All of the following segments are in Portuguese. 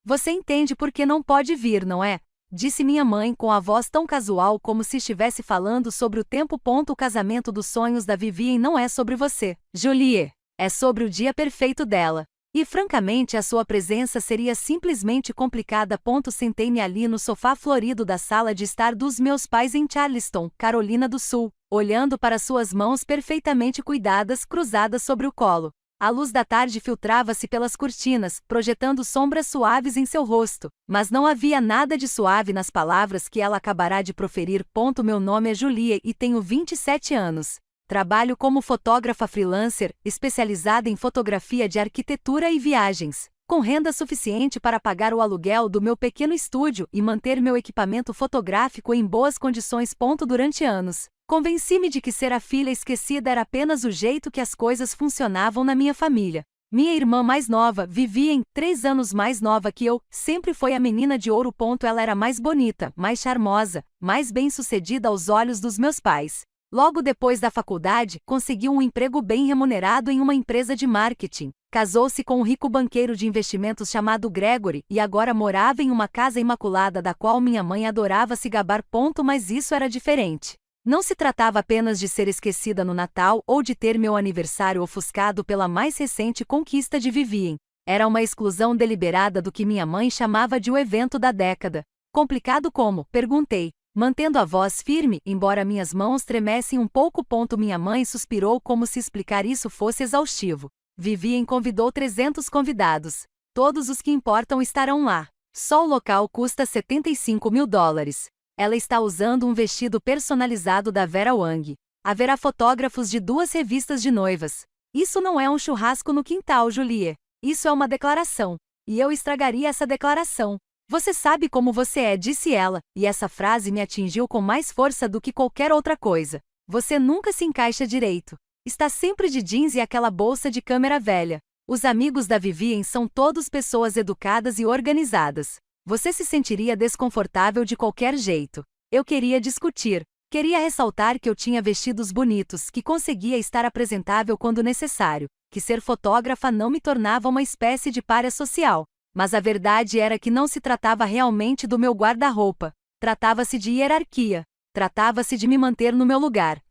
Você entende por que não pode vir, não é? Disse minha mãe com a voz tão casual como se estivesse falando sobre o tempo. O casamento dos sonhos da Vivien não é sobre você, Julie. É sobre o dia perfeito dela. E francamente a sua presença seria simplesmente complicada. Sentei-me ali no sofá florido da sala de estar dos meus pais em Charleston, Carolina do Sul, olhando para suas mãos perfeitamente cuidadas cruzadas sobre o colo. A luz da tarde filtrava-se pelas cortinas, projetando sombras suaves em seu rosto, mas não havia nada de suave nas palavras que ela acabará de proferir. Meu nome é Julie e tenho 27 anos. Trabalho como fotógrafa freelancer, especializada em fotografia de arquitetura e viagens, com renda suficiente para pagar o aluguel do meu pequeno estúdio e manter meu equipamento fotográfico em boas condições. Durante anos, convenci-me de que ser a filha esquecida era apenas o jeito que as coisas funcionavam na minha família. Minha irmã mais nova, Vivien, 3 anos mais nova que eu, sempre foi a menina de ouro. Ela era mais bonita, mais charmosa, mais bem-sucedida aos olhos dos meus pais. Logo depois da faculdade, conseguiu um emprego bem remunerado em uma empresa de marketing. Casou-se com um rico banqueiro de investimentos chamado Gregory e agora morava em uma casa imaculada da qual minha mãe adorava se gabar. Mas isso era diferente. Não se tratava apenas de ser esquecida no Natal ou de ter meu aniversário ofuscado pela mais recente conquista de Vivien. Era uma exclusão deliberada do que minha mãe chamava de o evento da década. Complicado como? Perguntei, mantendo a voz firme, embora minhas mãos tremessem um pouco. Minha mãe suspirou como se explicar isso fosse exaustivo. Vivien convidou 300 convidados. Todos os que importam estarão lá. Só o local custa $75.000. Ela está usando um vestido personalizado da Vera Wang. Haverá fotógrafos de 2 revistas de noivas. Isso não é um churrasco no quintal, Julie. Isso é uma declaração. E eu estragaria essa declaração. Você sabe como você é, disse ela, e essa frase me atingiu com mais força do que qualquer outra coisa. Você nunca se encaixa direito. Está sempre de jeans e aquela bolsa de câmera velha. Os amigos da Vivien são todos pessoas educadas e organizadas. Você se sentiria desconfortável de qualquer jeito. Eu queria discutir. Queria ressaltar que eu tinha vestidos bonitos, que conseguia estar apresentável quando necessário, que ser fotógrafa não me tornava uma espécie de pária social. Mas a verdade era que não se tratava realmente do meu guarda-roupa. Tratava-se de hierarquia. Tratava-se de me manter no meu lugar.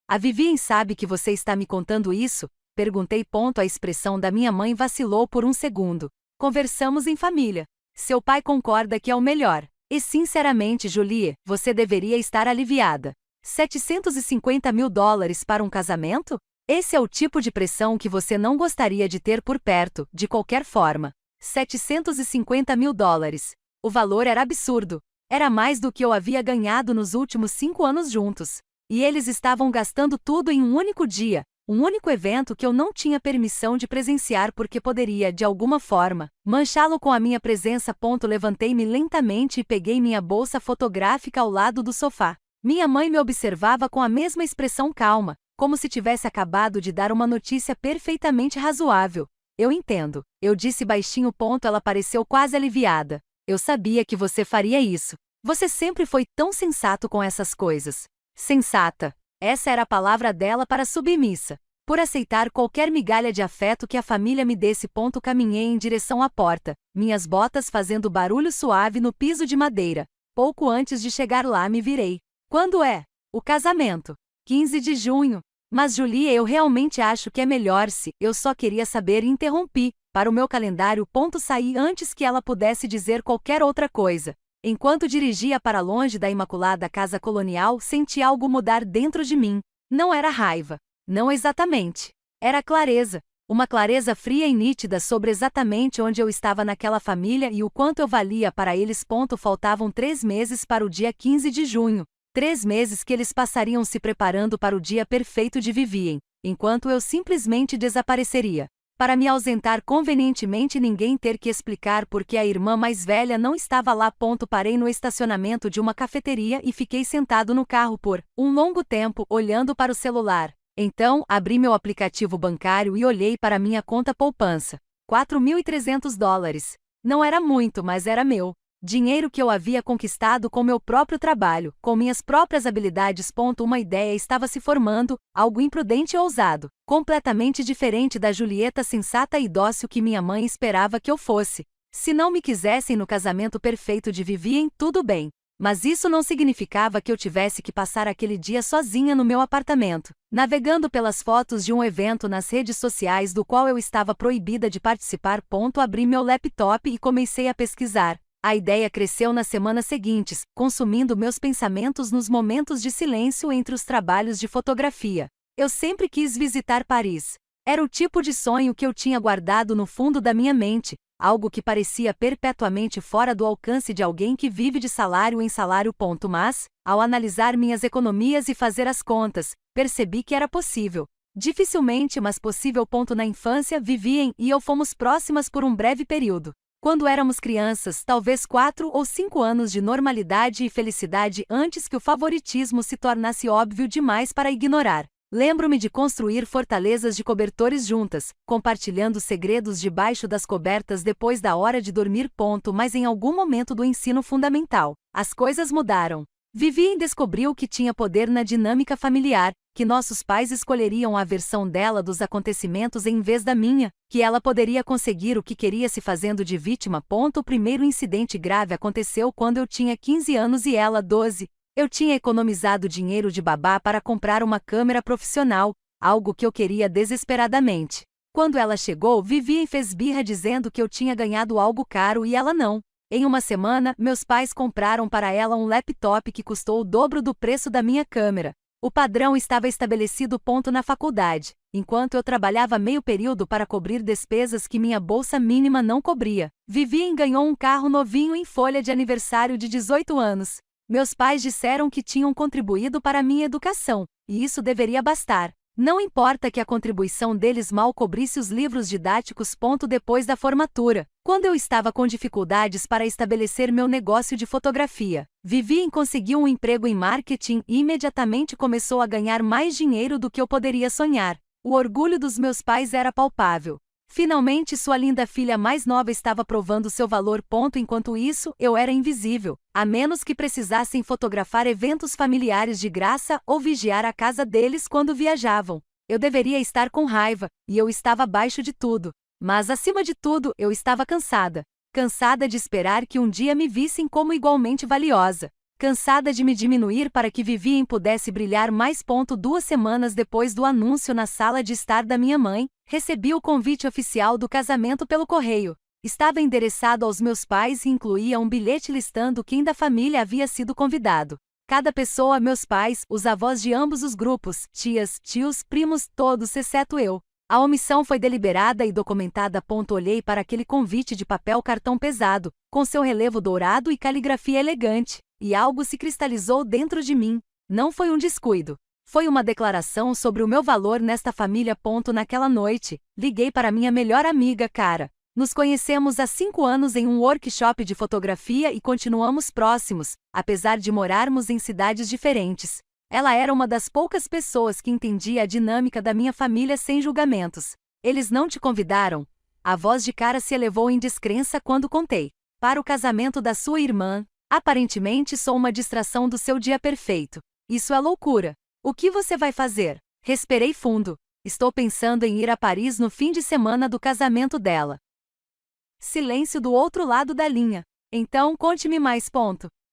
A Vivien sabe que você está me contando isso? Perguntei. A expressão da minha mãe vacilou por um segundo. Conversamos em família. Seu pai concorda que é o melhor. E sinceramente, Julie, você deveria estar aliviada. $750.000 para um casamento? Esse é o tipo de pressão que você não gostaria de ter por perto, de qualquer forma. $750.000. O valor era absurdo. Era mais do que eu havia ganhado nos últimos 5 anos juntos. E eles estavam gastando tudo em um único dia. Um único evento que eu não tinha permissão de presenciar porque poderia, de alguma forma, manchá-lo com a minha presença. Levantei-me lentamente e peguei minha bolsa fotográfica ao lado do sofá. Minha mãe me observava com a mesma expressão calma, como se tivesse acabado de dar uma notícia perfeitamente razoável. Eu entendo, eu disse baixinho. Ela pareceu quase aliviada. Eu sabia que você faria isso. Você sempre foi tão sensato com essas coisas. Sensata. Essa era a palavra dela para submissa. Por aceitar qualquer migalha de afeto que a família me desse. Caminhei em direção à porta, minhas botas fazendo barulho suave no piso de madeira. Pouco antes de chegar lá me virei. Quando é? O casamento? 15 de junho. Mas Julie, eu realmente acho que é melhor se... Eu só queria saber e interrompi. Para o meu calendário. Saí antes que ela pudesse dizer qualquer outra coisa. Enquanto dirigia para longe da imaculada casa colonial, senti algo mudar dentro de mim. Não era raiva. Não exatamente. Era clareza. Uma clareza fria e nítida sobre exatamente onde eu estava naquela família e o quanto eu valia para eles. Faltavam 3 meses para o dia 15 de junho. 3 meses que eles passariam se preparando para o dia perfeito de Vivien, enquanto eu simplesmente desapareceria. Para me ausentar convenientemente e ninguém ter que explicar por que a irmã mais velha não estava lá. Parei no estacionamento de uma cafeteria e fiquei sentado no carro por um longo tempo, olhando para o celular. Então, abri meu aplicativo bancário e olhei para minha conta poupança. $4.300. Não era muito, mas era meu. Dinheiro que eu havia conquistado com meu próprio trabalho, com minhas próprias habilidades. Uma ideia estava se formando, algo imprudente e ousado, completamente diferente da Julieta sensata e dócil que minha mãe esperava que eu fosse. Se não me quisessem no casamento perfeito de Vivien, tudo bem. Mas isso não significava que eu tivesse que passar aquele dia sozinha no meu apartamento, navegando pelas fotos de um evento nas redes sociais do qual eu estava proibida de participar. Abri meu laptop e comecei a pesquisar. A ideia cresceu nas semanas seguintes, consumindo meus pensamentos nos momentos de silêncio entre os trabalhos de fotografia. Eu sempre quis visitar Paris. Era o tipo de sonho que eu tinha guardado no fundo da minha mente, algo que parecia perpetuamente fora do alcance de alguém que vive de salário em salário. Mas, ao analisar minhas economias e fazer as contas, percebi que era possível. Dificilmente, mas possível. Na infância, Vivien e eu fomos próximas por um breve período. Quando éramos crianças, talvez 4 ou 5 anos de normalidade e felicidade antes que o favoritismo se tornasse óbvio demais para ignorar. Lembro-me de construir fortalezas de cobertores juntas, compartilhando segredos debaixo das cobertas depois da hora de dormir. Mas em algum momento do ensino fundamental, as coisas mudaram. Vivien descobriu que tinha poder na dinâmica familiar, que nossos pais escolheriam a versão dela dos acontecimentos em vez da minha, que ela poderia conseguir o que queria se fazendo de vítima. O primeiro incidente grave aconteceu quando eu tinha 15 anos e ela 12. Eu tinha economizado dinheiro de babá para comprar uma câmera profissional, algo que eu queria desesperadamente. Quando ela chegou, Vivien fez birra dizendo que eu tinha ganhado algo caro e ela não. Em uma semana, meus pais compraram para ela um laptop que custou o dobro do preço da minha câmera. O padrão estava estabelecido. Na faculdade, enquanto eu trabalhava meio período para cobrir despesas que minha bolsa mínima não cobria. Vivien ganhou um carro novinho em folha de aniversário de 18 anos. Meus pais disseram que tinham contribuído para minha educação, e isso deveria bastar. Não importa que a contribuição deles mal cobrisse os livros didáticos. Depois da formatura, quando eu estava com dificuldades para estabelecer meu negócio de fotografia, Vivien conseguiu um emprego em marketing e imediatamente começou a ganhar mais dinheiro do que eu poderia sonhar. O orgulho dos meus pais era palpável. Finalmente sua linda filha mais nova estava provando seu valor. Enquanto isso, eu era invisível, a menos que precisassem fotografar eventos familiares de graça ou vigiar a casa deles quando viajavam. Eu deveria estar com raiva, e eu estava abaixo de tudo. Mas acima de tudo, eu estava cansada. Cansada de esperar que um dia me vissem como igualmente valiosa. Cansada de me diminuir para que Vivien pudesse brilhar mais. 2 semanas depois do anúncio na sala de estar da minha mãe, recebi o convite oficial do casamento pelo correio. Estava endereçado aos meus pais e incluía um bilhete listando quem da família havia sido convidado. Cada pessoa, meus pais, os avós de ambos os grupos, tias, tios, primos, todos exceto eu. A omissão foi deliberada e documentada. Olhei para aquele convite de papel cartão pesado, com seu relevo dourado e caligrafia elegante, e algo se cristalizou dentro de mim. Não foi um descuido. Foi uma declaração sobre o meu valor nesta família. Naquela noite, liguei para minha melhor amiga, Cara. Nos conhecemos há 5 anos em um workshop de fotografia e continuamos próximos, apesar de morarmos em cidades diferentes. Ela era uma das poucas pessoas que entendia a dinâmica da minha família sem julgamentos. Eles não te convidaram? A voz de Cara se elevou em descrença quando contei. Para o casamento da sua irmã. Aparentemente sou uma distração do seu dia perfeito. Isso é loucura. O que você vai fazer? Respirei fundo. Estou pensando em ir a Paris no fim de semana do casamento dela. Silêncio do outro lado da linha. Então, conte-me mais.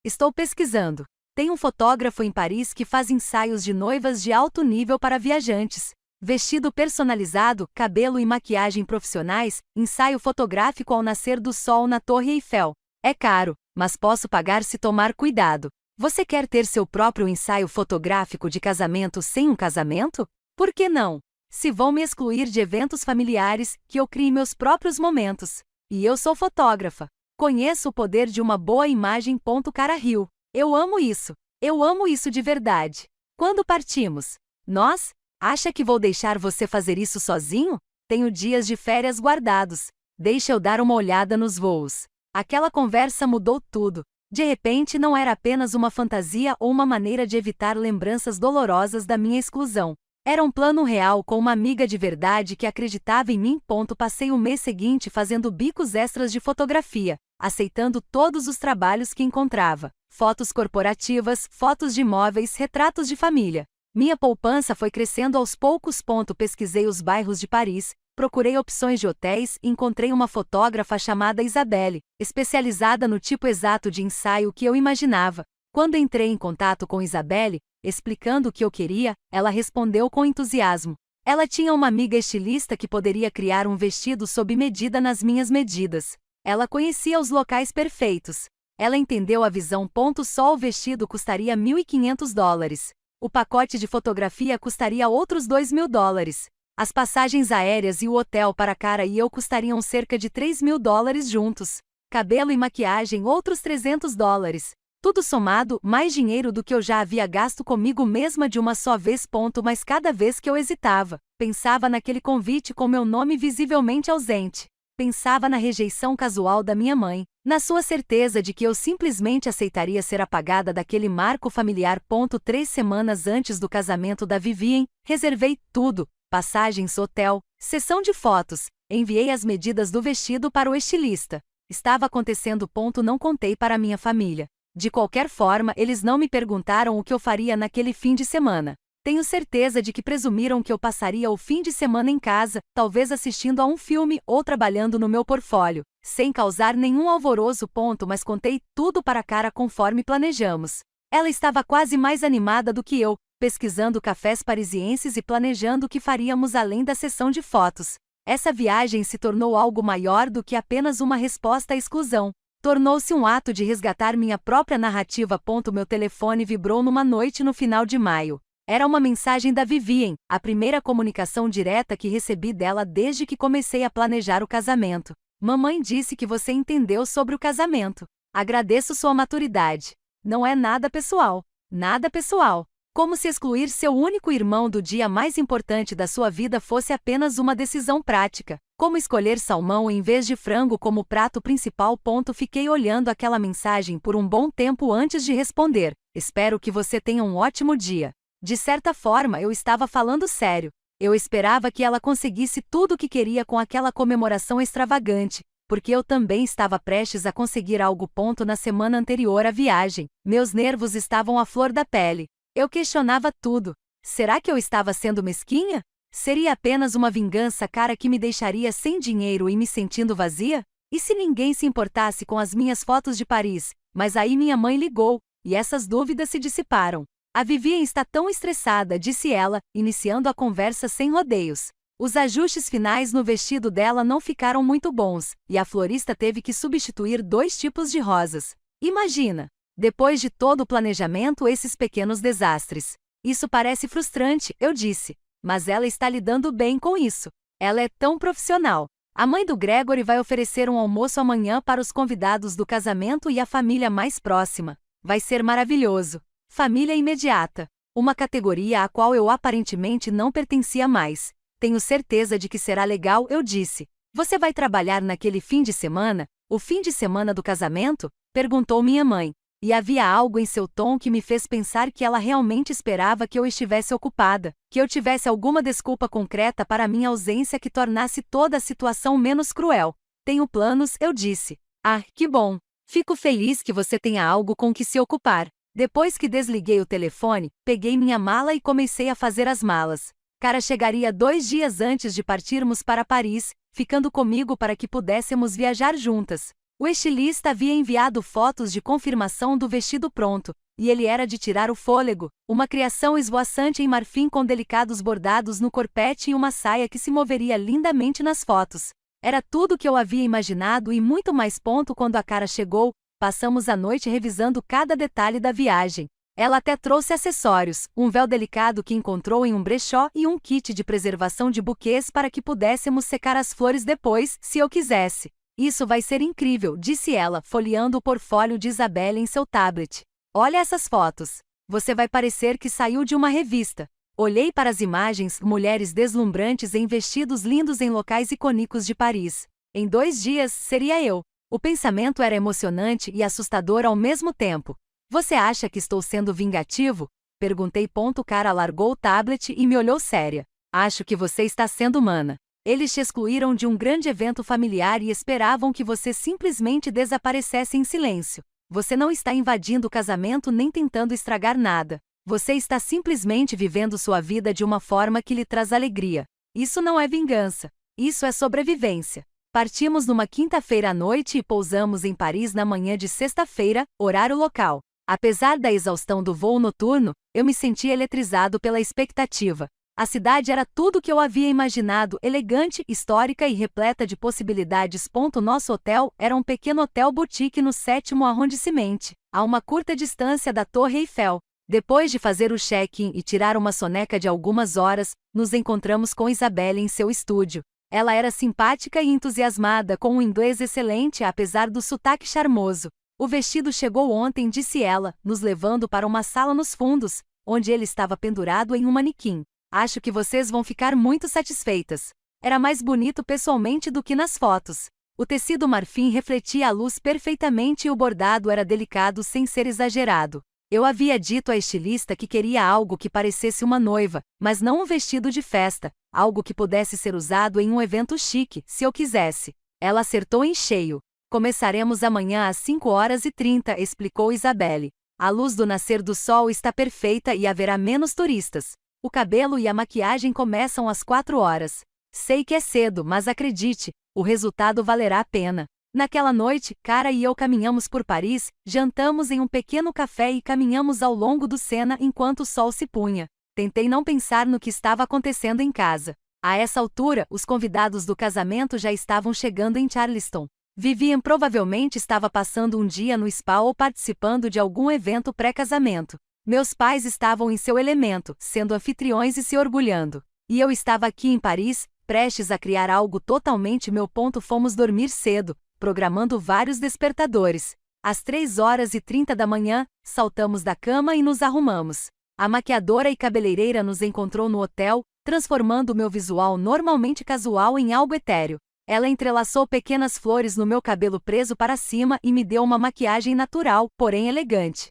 Estou pesquisando. Tem um fotógrafo em Paris que faz ensaios de noivas de alto nível para viajantes. Vestido personalizado, cabelo e maquiagem profissionais, ensaio fotográfico ao nascer do sol na Torre Eiffel. É caro, mas posso pagar se tomar cuidado. Você quer ter seu próprio ensaio fotográfico de casamento sem um casamento? Por que não? Se vão me excluir de eventos familiares, que eu crie meus próprios momentos. E eu sou fotógrafa. Conheço o poder de uma boa imagem. Cara riu. Eu amo isso. Eu amo isso de verdade. Quando partimos? Nós? Acha que vou deixar você fazer isso sozinho? Tenho dias de férias guardados. Deixa eu dar uma olhada nos voos. Aquela conversa mudou tudo. De repente não era apenas uma fantasia ou uma maneira de evitar lembranças dolorosas da minha exclusão. Era um plano real com uma amiga de verdade que acreditava em mim. Passei o mês seguinte fazendo bicos extras de fotografia, aceitando todos os trabalhos que encontrava. Fotos corporativas, fotos de imóveis, retratos de família. Minha poupança foi crescendo aos poucos. Pesquisei os bairros de Paris, Procurei opções de hotéis e encontrei uma fotógrafa chamada Isabelle, especializada no tipo exato de ensaio que eu imaginava. Quando entrei em contato com Isabelle, explicando o que eu queria, ela respondeu com entusiasmo. Ela tinha uma amiga estilista que poderia criar um vestido sob medida nas minhas medidas. Ela conhecia os locais perfeitos. Ela entendeu a visão. Só o vestido custaria $1.500. O pacote de fotografia custaria outros $2.000. As passagens aéreas e o hotel para Cara e eu custariam cerca de $3.000 juntos. Cabelo e maquiagem outros $300. Tudo somado, mais dinheiro do que eu já havia gasto comigo mesma de uma só vez. Mas cada vez que eu hesitava, pensava naquele convite com meu nome visivelmente ausente. Pensava na rejeição casual da minha mãe, na sua certeza de que eu simplesmente aceitaria ser apagada daquele marco familiar. 3 semanas antes do casamento da Vivien, reservei tudo: passagens, hotel, sessão de fotos, enviei as medidas do vestido para o estilista. Estava acontecendo. Não contei para minha família. De qualquer forma, eles não me perguntaram o que eu faria naquele fim de semana. Tenho certeza de que presumiram que eu passaria o fim de semana em casa, talvez assistindo a um filme ou trabalhando no meu portfólio, sem causar nenhum alvoroço. Mas contei tudo para Cara conforme planejamos. Ela estava quase mais animada do que eu, pesquisando cafés parisienses e planejando o que faríamos além da sessão de fotos. Essa viagem se tornou algo maior do que apenas uma resposta à exclusão. Tornou-se um ato de resgatar minha própria narrativa. Meu telefone vibrou numa noite no final de maio. Era uma mensagem da Vivien, a primeira comunicação direta que recebi dela desde que comecei a planejar o casamento. Mamãe disse que você entendeu sobre o casamento. Agradeço sua maturidade. Não é nada pessoal. Nada pessoal. Como se excluir seu único irmão do dia mais importante da sua vida fosse apenas uma decisão prática. Como escolher salmão em vez de frango como prato principal. Fiquei olhando aquela mensagem por um bom tempo antes de responder. Espero que você tenha um ótimo dia. De certa forma, eu estava falando sério. Eu esperava que ela conseguisse tudo o que queria com aquela comemoração extravagante, porque eu também estava prestes a conseguir algo. Na semana anterior à viagem, meus nervos estavam à flor da pele. Eu questionava tudo. Será que eu estava sendo mesquinha? Seria apenas uma vingança cara que me deixaria sem dinheiro e me sentindo vazia? E se ninguém se importasse com as minhas fotos de Paris? Mas aí minha mãe ligou, e essas dúvidas se dissiparam. A Vivien está tão estressada, disse ela, iniciando a conversa sem rodeios. Os ajustes finais no vestido dela não ficaram muito bons, e a florista teve que substituir 2 tipos de rosas. Imagina! Depois de todo o planejamento, esses pequenos desastres. Isso parece frustrante, eu disse. Mas ela está lidando bem com isso. Ela é tão profissional. A mãe do Gregory vai oferecer um almoço amanhã para os convidados do casamento e a família mais próxima. Vai ser maravilhoso. Família imediata. Uma categoria à qual eu aparentemente não pertencia mais. Tenho certeza de que será legal, eu disse. Você vai trabalhar naquele fim de semana? O fim de semana do casamento? Perguntou minha mãe. E havia algo em seu tom que me fez pensar que ela realmente esperava que eu estivesse ocupada, que eu tivesse alguma desculpa concreta para minha ausência que tornasse toda a situação menos cruel. Tenho planos, eu disse. Ah, que bom. Fico feliz que você tenha algo com que se ocupar. Depois que desliguei o telefone, peguei minha mala e comecei a fazer as malas. Cara chegaria 2 dias antes de partirmos para Paris, ficando comigo para que pudéssemos viajar juntas. O estilista havia enviado fotos de confirmação do vestido pronto, e ele era de tirar o fôlego, uma criação esvoaçante em marfim com delicados bordados no corpete e uma saia que se moveria lindamente nas fotos. Era tudo o que eu havia imaginado e muito mais. Quando a Cara chegou, passamos a noite revisando cada detalhe da viagem. Ela até trouxe acessórios, um véu delicado que encontrou em um brechó e um kit de preservação de buquês para que pudéssemos secar as flores depois, se eu quisesse. Isso vai ser incrível, disse ela, folheando o portfólio de Isabelle em seu tablet. Olha essas fotos. Você vai parecer que saiu de uma revista. Olhei para as imagens, mulheres deslumbrantes em vestidos lindos em locais icônicos de Paris. Em 2 dias, seria eu. O pensamento era emocionante e assustador ao mesmo tempo. Você acha que estou sendo vingativo? Perguntei. Cara largou o tablet e me olhou séria. Acho que você está sendo humana. Eles te excluíram de um grande evento familiar e esperavam que você simplesmente desaparecesse em silêncio. Você não está invadindo o casamento nem tentando estragar nada. Você está simplesmente vivendo sua vida de uma forma que lhe traz alegria. Isso não é vingança. Isso é sobrevivência. Partimos numa quinta-feira à noite e pousamos em Paris na manhã de sexta-feira, horário local. Apesar da exaustão do voo noturno, eu me senti eletrizado pela expectativa. A cidade era tudo o que eu havia imaginado, elegante, histórica e repleta de possibilidades. Nosso hotel era um pequeno hotel boutique no 7º arrondissement, a uma curta distância da Torre Eiffel. Depois de fazer o check-in e tirar uma soneca de algumas horas, nos encontramos com Isabelle em seu estúdio. Ela era simpática e entusiasmada, com um inglês excelente apesar do sotaque charmoso. O vestido chegou ontem, disse ela, nos levando para uma sala nos fundos, onde ele estava pendurado em um manequim. Acho que vocês vão ficar muito satisfeitas. Era mais bonito pessoalmente do que nas fotos. O tecido marfim refletia a luz perfeitamente e o bordado era delicado sem ser exagerado. Eu havia dito à estilista que queria algo que parecesse uma noiva, mas não um vestido de festa, algo que pudesse ser usado em um evento chique, se eu quisesse. Ela acertou em cheio. Começaremos amanhã às 5h30, explicou Isabelle. A luz do nascer do sol está perfeita e haverá menos turistas. O cabelo e a maquiagem começam às 4 horas. Sei que é cedo, mas acredite, o resultado valerá a pena. Naquela noite, Cara e eu caminhamos por Paris, jantamos em um pequeno café e caminhamos ao longo do Sena enquanto o sol se punha. Tentei não pensar no que estava acontecendo em casa. A essa altura, os convidados do casamento já estavam chegando em Charleston. Vivian provavelmente estava passando um dia no spa ou participando de algum evento pré-casamento. Meus pais estavam em seu elemento, sendo anfitriões e se orgulhando. E eu estava aqui em Paris, prestes a criar algo totalmente meu. Fomos dormir cedo, programando vários despertadores. Às 3h30 da manhã, saltamos da cama e nos arrumamos. A maquiadora e cabeleireira nos encontrou no hotel, transformando meu visual normalmente casual em algo etéreo. Ela entrelaçou pequenas flores no meu cabelo preso para cima e me deu uma maquiagem natural, porém elegante.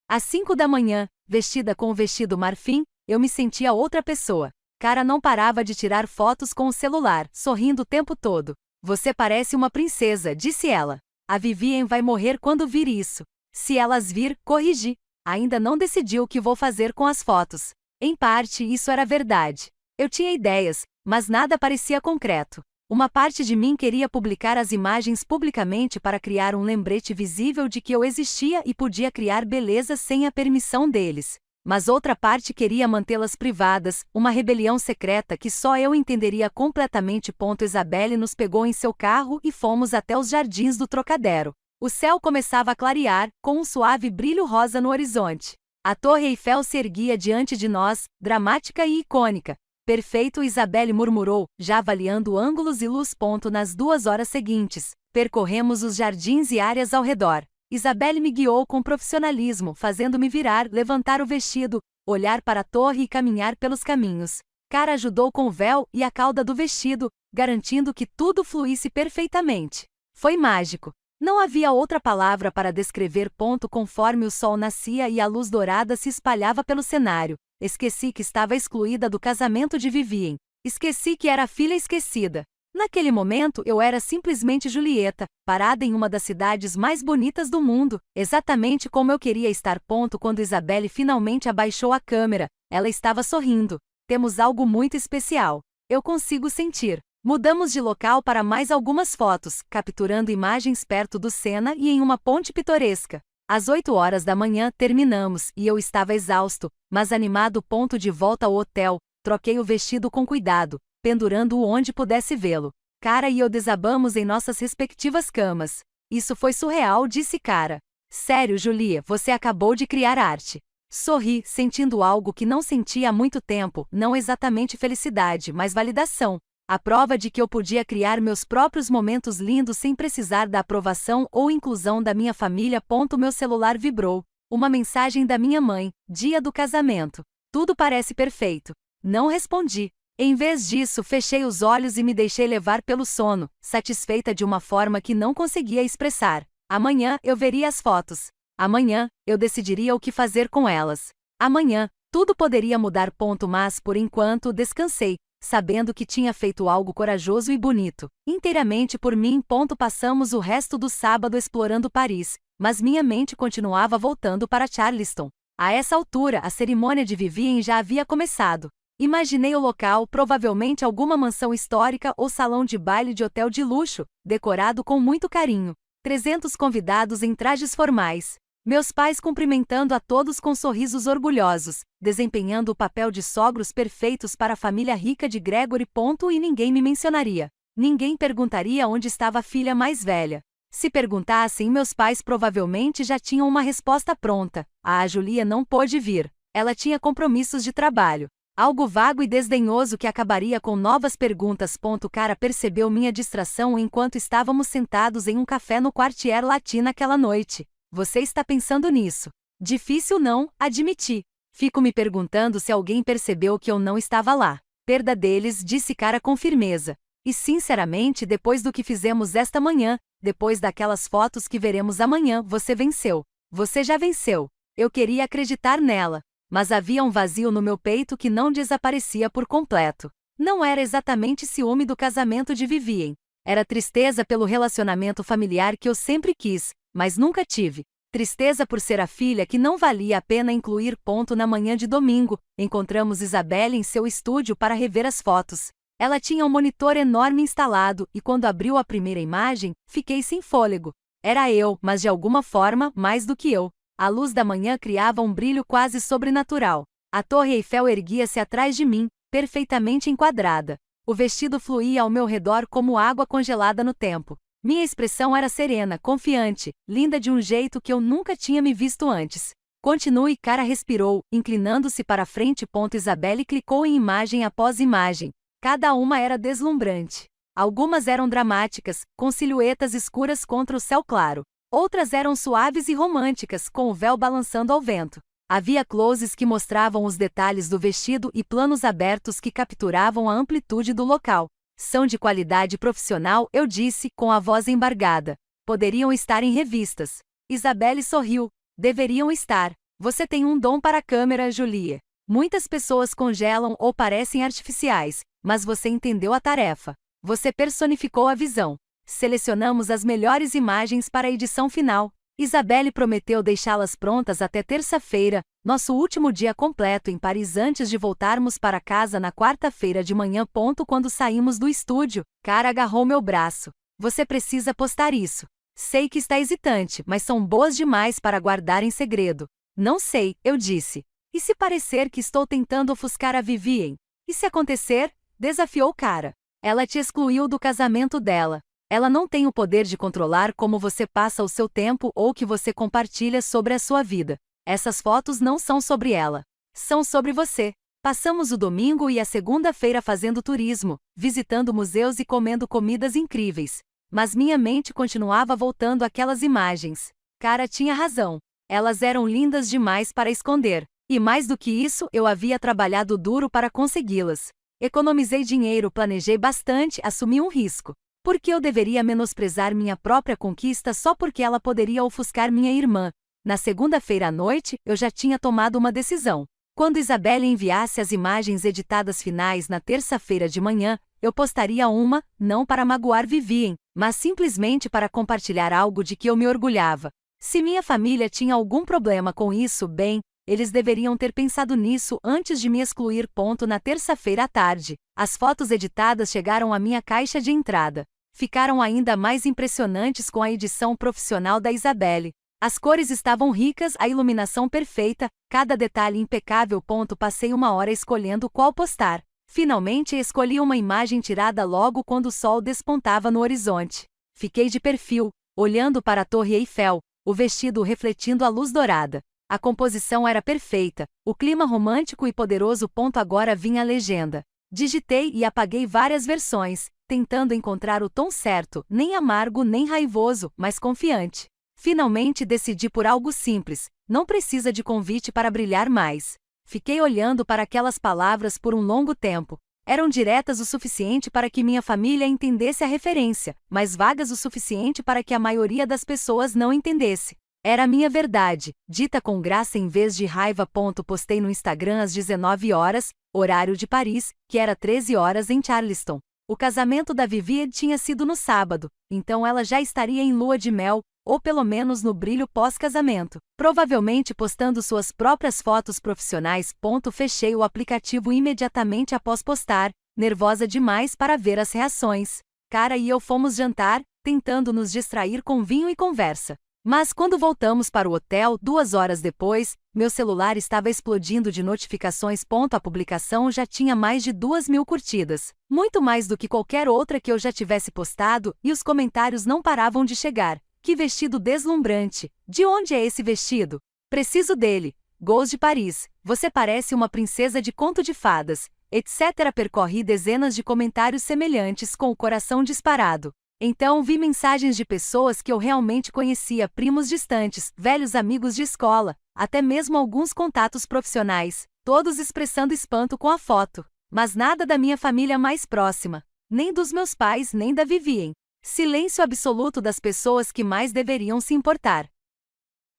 Às 5 da manhã, vestida com o vestido marfim, eu me sentia outra pessoa. Cara não parava de tirar fotos com o celular, sorrindo o tempo todo. Você parece uma princesa, disse ela. A Vivian vai morrer quando vir isso. Se elas vir, corrigi. Ainda não decidi o que vou fazer com as fotos. Em parte, isso era verdade. Eu tinha ideias, mas nada parecia concreto. Uma parte de mim queria publicar as imagens publicamente para criar um lembrete visível de que eu existia e podia criar beleza sem a permissão deles. Mas outra parte queria mantê-las privadas, uma rebelião secreta que só eu entenderia completamente. Isabelle nos pegou em seu carro e fomos até os jardins do Trocadero. O céu começava a clarear, com um suave brilho rosa no horizonte. A Torre Eiffel se erguia diante de nós, dramática e icônica. Perfeito, Isabelle murmurou, já avaliando ângulos e luz. Nas 2 horas seguintes, percorremos os jardins e áreas ao redor. Isabelle me guiou com profissionalismo, fazendo-me virar, levantar o vestido, olhar para a torre e caminhar pelos caminhos. Cara ajudou com o véu e a cauda do vestido, garantindo que tudo fluísse perfeitamente. Foi mágico. Não havia outra palavra para descrever. Conforme o sol nascia e a luz dourada se espalhava pelo cenário, esqueci que estava excluída do casamento de Vivian. Esqueci que era a filha esquecida. Naquele momento eu era simplesmente Julieta, parada em uma das cidades mais bonitas do mundo, exatamente como eu queria estar. Quando Isabelle finalmente abaixou a câmera, ela estava sorrindo. Temos algo muito especial. Eu consigo sentir. Mudamos de local para mais algumas fotos, capturando imagens perto do Sena e em uma ponte pitoresca. Às 8 horas da manhã terminamos e eu estava exausto, mas animado. De volta ao hotel, troquei o vestido com cuidado, pendurando-o onde pudesse vê-lo. Cara e eu desabamos em nossas respectivas camas. Isso foi surreal, disse Cara. Sério, Julia, você acabou de criar arte. Sorri, sentindo algo que não sentia há muito tempo, não exatamente felicidade, mas validação. A prova de que eu podia criar meus próprios momentos lindos sem precisar da aprovação ou inclusão da minha família. Meu celular vibrou. Uma mensagem da minha mãe, dia do casamento. Tudo parece perfeito. Não respondi. Em vez disso, fechei os olhos e me deixei levar pelo sono, satisfeita de uma forma que não conseguia expressar. Amanhã eu veria as fotos. Amanhã eu decidiria o que fazer com elas. Amanhã tudo poderia mudar. Mas por enquanto descansei, sabendo que tinha feito algo corajoso e bonito, inteiramente por mim. Passamos o resto do sábado explorando Paris, mas minha mente continuava voltando para Charleston. A essa altura, a cerimônia de Vivian já havia começado. Imaginei o local, provavelmente alguma mansão histórica ou salão de baile de hotel de luxo, decorado com muito carinho. 300 convidados em trajes formais. Meus pais cumprimentando a todos com sorrisos orgulhosos, desempenhando o papel de sogros perfeitos para a família rica de Gregory. E ninguém me mencionaria. Ninguém perguntaria onde estava a filha mais velha. Se perguntassem, meus pais provavelmente já tinham uma resposta pronta. A Julia não pôde vir. Ela tinha compromissos de trabalho. Algo vago e desdenhoso que acabaria com novas perguntas. Cara percebeu minha distração enquanto estávamos sentados em um café no Quartier Latin naquela noite. Você está pensando nisso? Difícil não, admiti. Fico me perguntando se alguém percebeu que eu não estava lá. Perda deles, disse Cara com firmeza. E sinceramente, depois do que fizemos esta manhã, depois daquelas fotos que veremos amanhã, você venceu. Você já venceu. Eu queria acreditar nela. Mas havia um vazio no meu peito que não desaparecia por completo. Não era exatamente ciúme do casamento de Vivien. Era tristeza pelo relacionamento familiar que eu sempre quis, mas nunca tive. Tristeza por ser a filha que não valia a pena incluir. Na manhã de domingo, encontramos Isabelle em seu estúdio para rever as fotos. Ela tinha um monitor enorme instalado e quando abriu a primeira imagem, fiquei sem fôlego. Era eu, mas de alguma forma, mais do que eu. A luz da manhã criava um brilho quase sobrenatural. A Torre Eiffel erguia-se atrás de mim, perfeitamente enquadrada. O vestido fluía ao meu redor como água congelada no tempo. Minha expressão era serena, confiante, linda de um jeito que eu nunca tinha me visto antes. Continue. Cara respirou, inclinando-se para frente. Isabelle clicou em imagem após imagem. Cada uma era deslumbrante. Algumas eram dramáticas, com silhuetas escuras contra o céu claro. Outras eram suaves e românticas, com o véu balançando ao vento. Havia closes que mostravam os detalhes do vestido e planos abertos que capturavam a amplitude do local. São de qualidade profissional, eu disse, com a voz embargada. Poderiam estar em revistas. Isabelle sorriu. Deveriam estar. Você tem um dom para a câmera, Julie. Muitas pessoas congelam ou parecem artificiais, mas você entendeu a tarefa. Você personificou a visão. Selecionamos as melhores imagens para a edição final. Isabelle prometeu deixá-las prontas até terça-feira, nosso último dia completo em Paris antes de voltarmos para casa na quarta-feira de manhã. Quando saímos do estúdio, Cara agarrou meu braço. Você precisa postar isso. Sei que está hesitante, mas são boas demais para guardar em segredo. Não sei, eu disse. E se parecer que estou tentando ofuscar a Vivien? E se acontecer? Desafiou Cara. Ela te excluiu do casamento dela. Ela não tem o poder de controlar como você passa o seu tempo ou o que você compartilha sobre a sua vida. Essas fotos não são sobre ela. São sobre você. Passamos o domingo e a segunda-feira fazendo turismo, visitando museus e comendo comidas incríveis. Mas minha mente continuava voltando àquelas imagens. Cara tinha razão. Elas eram lindas demais para esconder. E mais do que isso, eu havia trabalhado duro para consegui-las. Economizei dinheiro, planejei bastante, assumi um risco. Por que eu deveria menosprezar minha própria conquista só porque ela poderia ofuscar minha irmã? Na segunda-feira à noite, eu já tinha tomado uma decisão. Quando Isabelle enviasse as imagens editadas finais na terça-feira de manhã, eu postaria uma, não para magoar Vivien, mas simplesmente para compartilhar algo de que eu me orgulhava. Se minha família tinha algum problema com isso, bem, eles deveriam ter pensado nisso antes de me excluir. Na terça-feira à tarde, as fotos editadas chegaram à minha caixa de entrada. Ficaram ainda mais impressionantes com a edição profissional da Isabelle. As cores estavam ricas, a iluminação perfeita, cada detalhe impecável. Passei uma hora escolhendo qual postar. Finalmente escolhi uma imagem tirada logo quando o sol despontava no horizonte. Fiquei de perfil, olhando para a Torre Eiffel, o vestido refletindo a luz dourada. A composição era perfeita, o clima romântico e poderoso. Agora vinha a legenda. Digitei e apaguei várias versões, tentando encontrar o tom certo, nem amargo nem raivoso, mas confiante. Finalmente decidi por algo simples, não precisa de convite para brilhar mais. Fiquei olhando para aquelas palavras por um longo tempo. Eram diretas o suficiente para que minha família entendesse a referência, mas vagas o suficiente para que a maioria das pessoas não entendesse. Era a minha verdade, dita com graça em vez de raiva. Postei no Instagram às 19 horas, horário de Paris, que era 13 horas em Charleston. O casamento da Vivien tinha sido no sábado, então ela já estaria em lua de mel. ou pelo menos no brilho pós-casamento, provavelmente postando suas próprias fotos profissionais. Fechei o aplicativo imediatamente após postar, nervosa demais para ver as reações. Cara e eu fomos jantar, tentando nos distrair com vinho e conversa. Mas quando voltamos para o hotel, 2 horas depois, meu celular estava explodindo de notificações. A publicação já tinha mais de 2.000 curtidas, muito mais do que qualquer outra que eu já tivesse postado, e os comentários não paravam de chegar. Que vestido deslumbrante! De onde é esse vestido? Preciso dele. Gols de Paris. Você parece uma princesa de conto de fadas, etc. Percorri dezenas de comentários semelhantes com o coração disparado. Então vi mensagens de pessoas que eu realmente conhecia, primos distantes, velhos amigos de escola, até mesmo alguns contatos profissionais, todos expressando espanto com a foto. Mas nada da minha família mais próxima, nem dos meus pais, nem da Vivien. Silêncio absoluto das pessoas que mais deveriam se importar.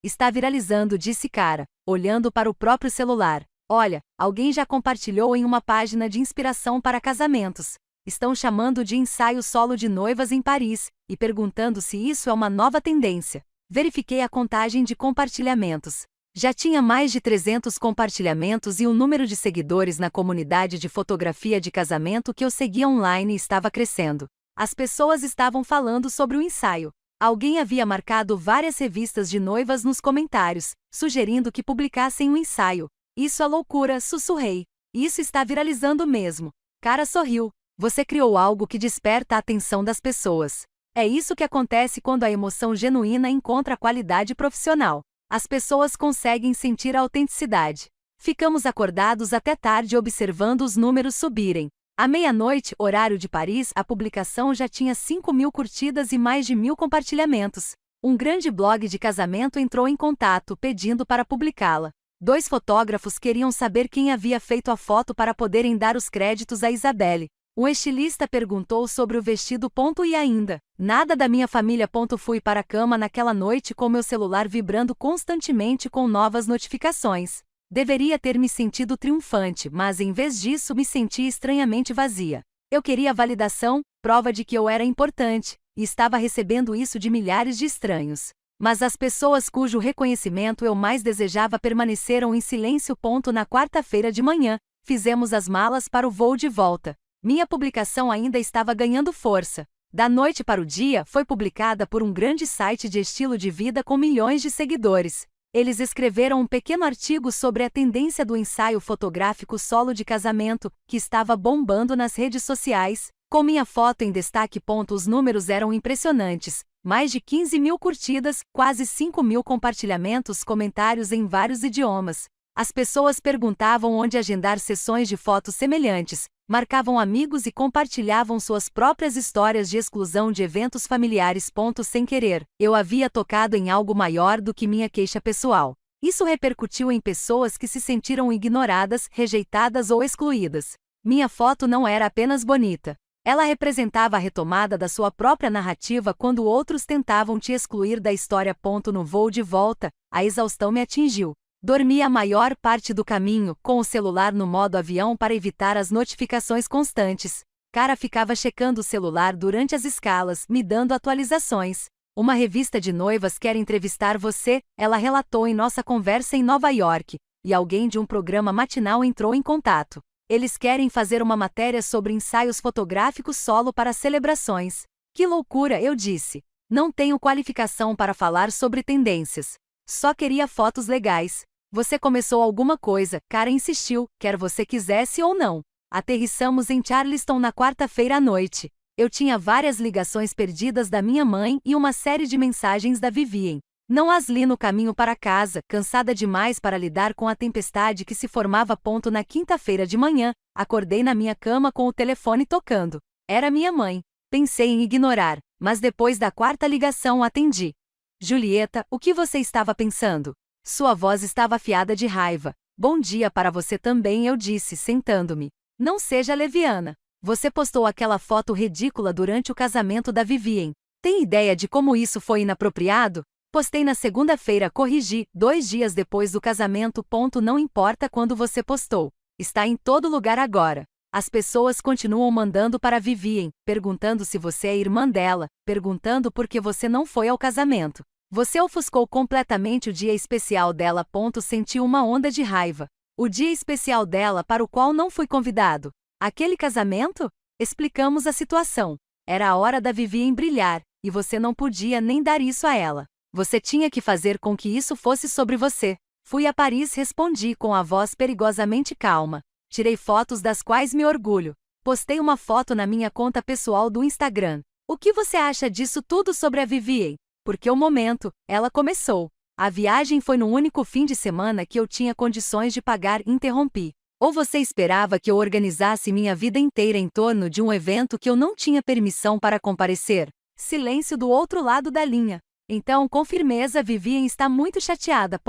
Está viralizando, disse cara, olhando para o próprio celular. Olha, alguém já compartilhou em uma página de inspiração para casamentos. Estão chamando de ensaio solo de noivas em Paris, e perguntando se isso é uma nova tendência. Verifiquei a contagem de compartilhamentos. Já tinha mais de 300 compartilhamentos e o número de seguidores na comunidade de fotografia de casamento que eu seguia online estava crescendo. As pessoas estavam falando sobre o ensaio. Alguém havia marcado várias revistas de noivas nos comentários, sugerindo que publicassem um ensaio. Isso é loucura, sussurrei. Isso está viralizando mesmo. Cara sorriu. Você criou algo que desperta a atenção das pessoas. É isso que acontece quando a emoção genuína encontra qualidade profissional. As pessoas conseguem sentir a autenticidade. Ficamos acordados até tarde observando os números subirem. À meia-noite, horário de Paris, a publicação já tinha 5.000 curtidas e mais de 1.000 compartilhamentos. Um grande blog de casamento entrou em contato pedindo para publicá-la. 2 fotógrafos queriam saber quem havia feito a foto para poderem dar os créditos a Isabelle. Um estilista perguntou sobre o vestido. E ainda, nada da minha família. Fui para a cama naquela noite com meu celular vibrando constantemente com novas notificações. Deveria ter me sentido triunfante, mas em vez disso me senti estranhamente vazia. Eu queria validação, prova de que eu era importante, e estava recebendo isso de milhares de estranhos. Mas as pessoas cujo reconhecimento eu mais desejava permaneceram em silêncio. Na quarta-feira de manhã, fizemos as malas para o voo de volta. Minha publicação ainda estava ganhando força. Da noite para o dia, foi publicada por um grande site de estilo de vida com milhões de seguidores. Eles escreveram um pequeno artigo sobre a tendência do ensaio fotográfico solo de casamento, que estava bombando nas redes sociais, com minha foto em destaque. Os números eram impressionantes. Mais de 15.000 curtidas, quase 5.000 compartilhamentos, comentários em vários idiomas. As pessoas perguntavam onde agendar sessões de fotos semelhantes, marcavam amigos e compartilhavam suas próprias histórias de exclusão de eventos familiares. Sem querer, eu havia tocado em algo maior do que minha queixa pessoal. Isso repercutiu em pessoas que se sentiram ignoradas, rejeitadas ou excluídas. Minha foto não era apenas bonita. Ela representava a retomada da sua própria narrativa quando outros tentavam te excluir da história. No voo de volta, a exaustão me atingiu. Dormi a maior parte do caminho, com o celular no modo avião para evitar as notificações constantes. Cara ficava checando o celular durante as escalas, me dando atualizações. Uma revista de noivas quer entrevistar você, ela relatou em nossa conversa em Nova York, e alguém de um programa matinal entrou em contato. Eles querem fazer uma matéria sobre ensaios fotográficos solo para celebrações. Que loucura, eu disse. Não tenho qualificação para falar sobre tendências. Só queria fotos legais. Você começou alguma coisa, cara insistiu, quer você quisesse ou não. Aterrissamos em Charleston na quarta-feira à noite. Eu tinha várias ligações perdidas da minha mãe e uma série de mensagens da Vivien. Não as li no caminho para casa, cansada demais para lidar com a tempestade que se formava. Na quinta-feira de manhã, acordei na minha cama com o telefone tocando. Era minha mãe. Pensei em ignorar, mas depois da quarta ligação atendi. Julieta, o que você estava pensando? Sua voz estava afiada de raiva. Bom dia para você também, eu disse, sentando-me. Não seja leviana. Você postou aquela foto ridícula durante o casamento da Vivien. Tem ideia de como isso foi inapropriado? Postei na segunda-feira, corrigi, 2 dias depois do casamento. Não importa quando você postou. Está em todo lugar agora. As pessoas continuam mandando para Vivien, perguntando se você é irmã dela, perguntando por que você não foi ao casamento. Você ofuscou completamente o dia especial dela. Sentiu uma onda de raiva. O dia especial dela para o qual não fui convidado. Aquele casamento? Explicamos a situação. Era a hora da Vivian brilhar, e você não podia nem dar isso a ela. Você tinha que fazer com que isso fosse sobre você. Fui a Paris, respondi com a voz perigosamente calma. Tirei fotos das quais me orgulho. Postei uma foto na minha conta pessoal do Instagram. O que você acha disso tudo sobre a Vivian? Porque o momento, ela começou. A viagem foi no único fim de semana que eu tinha condições de pagar. Interrompi. Ou você esperava que eu organizasse minha vida inteira em torno de um evento que eu não tinha permissão para comparecer? Silêncio do outro lado da linha. Então, com firmeza, Vivian está muito chateada.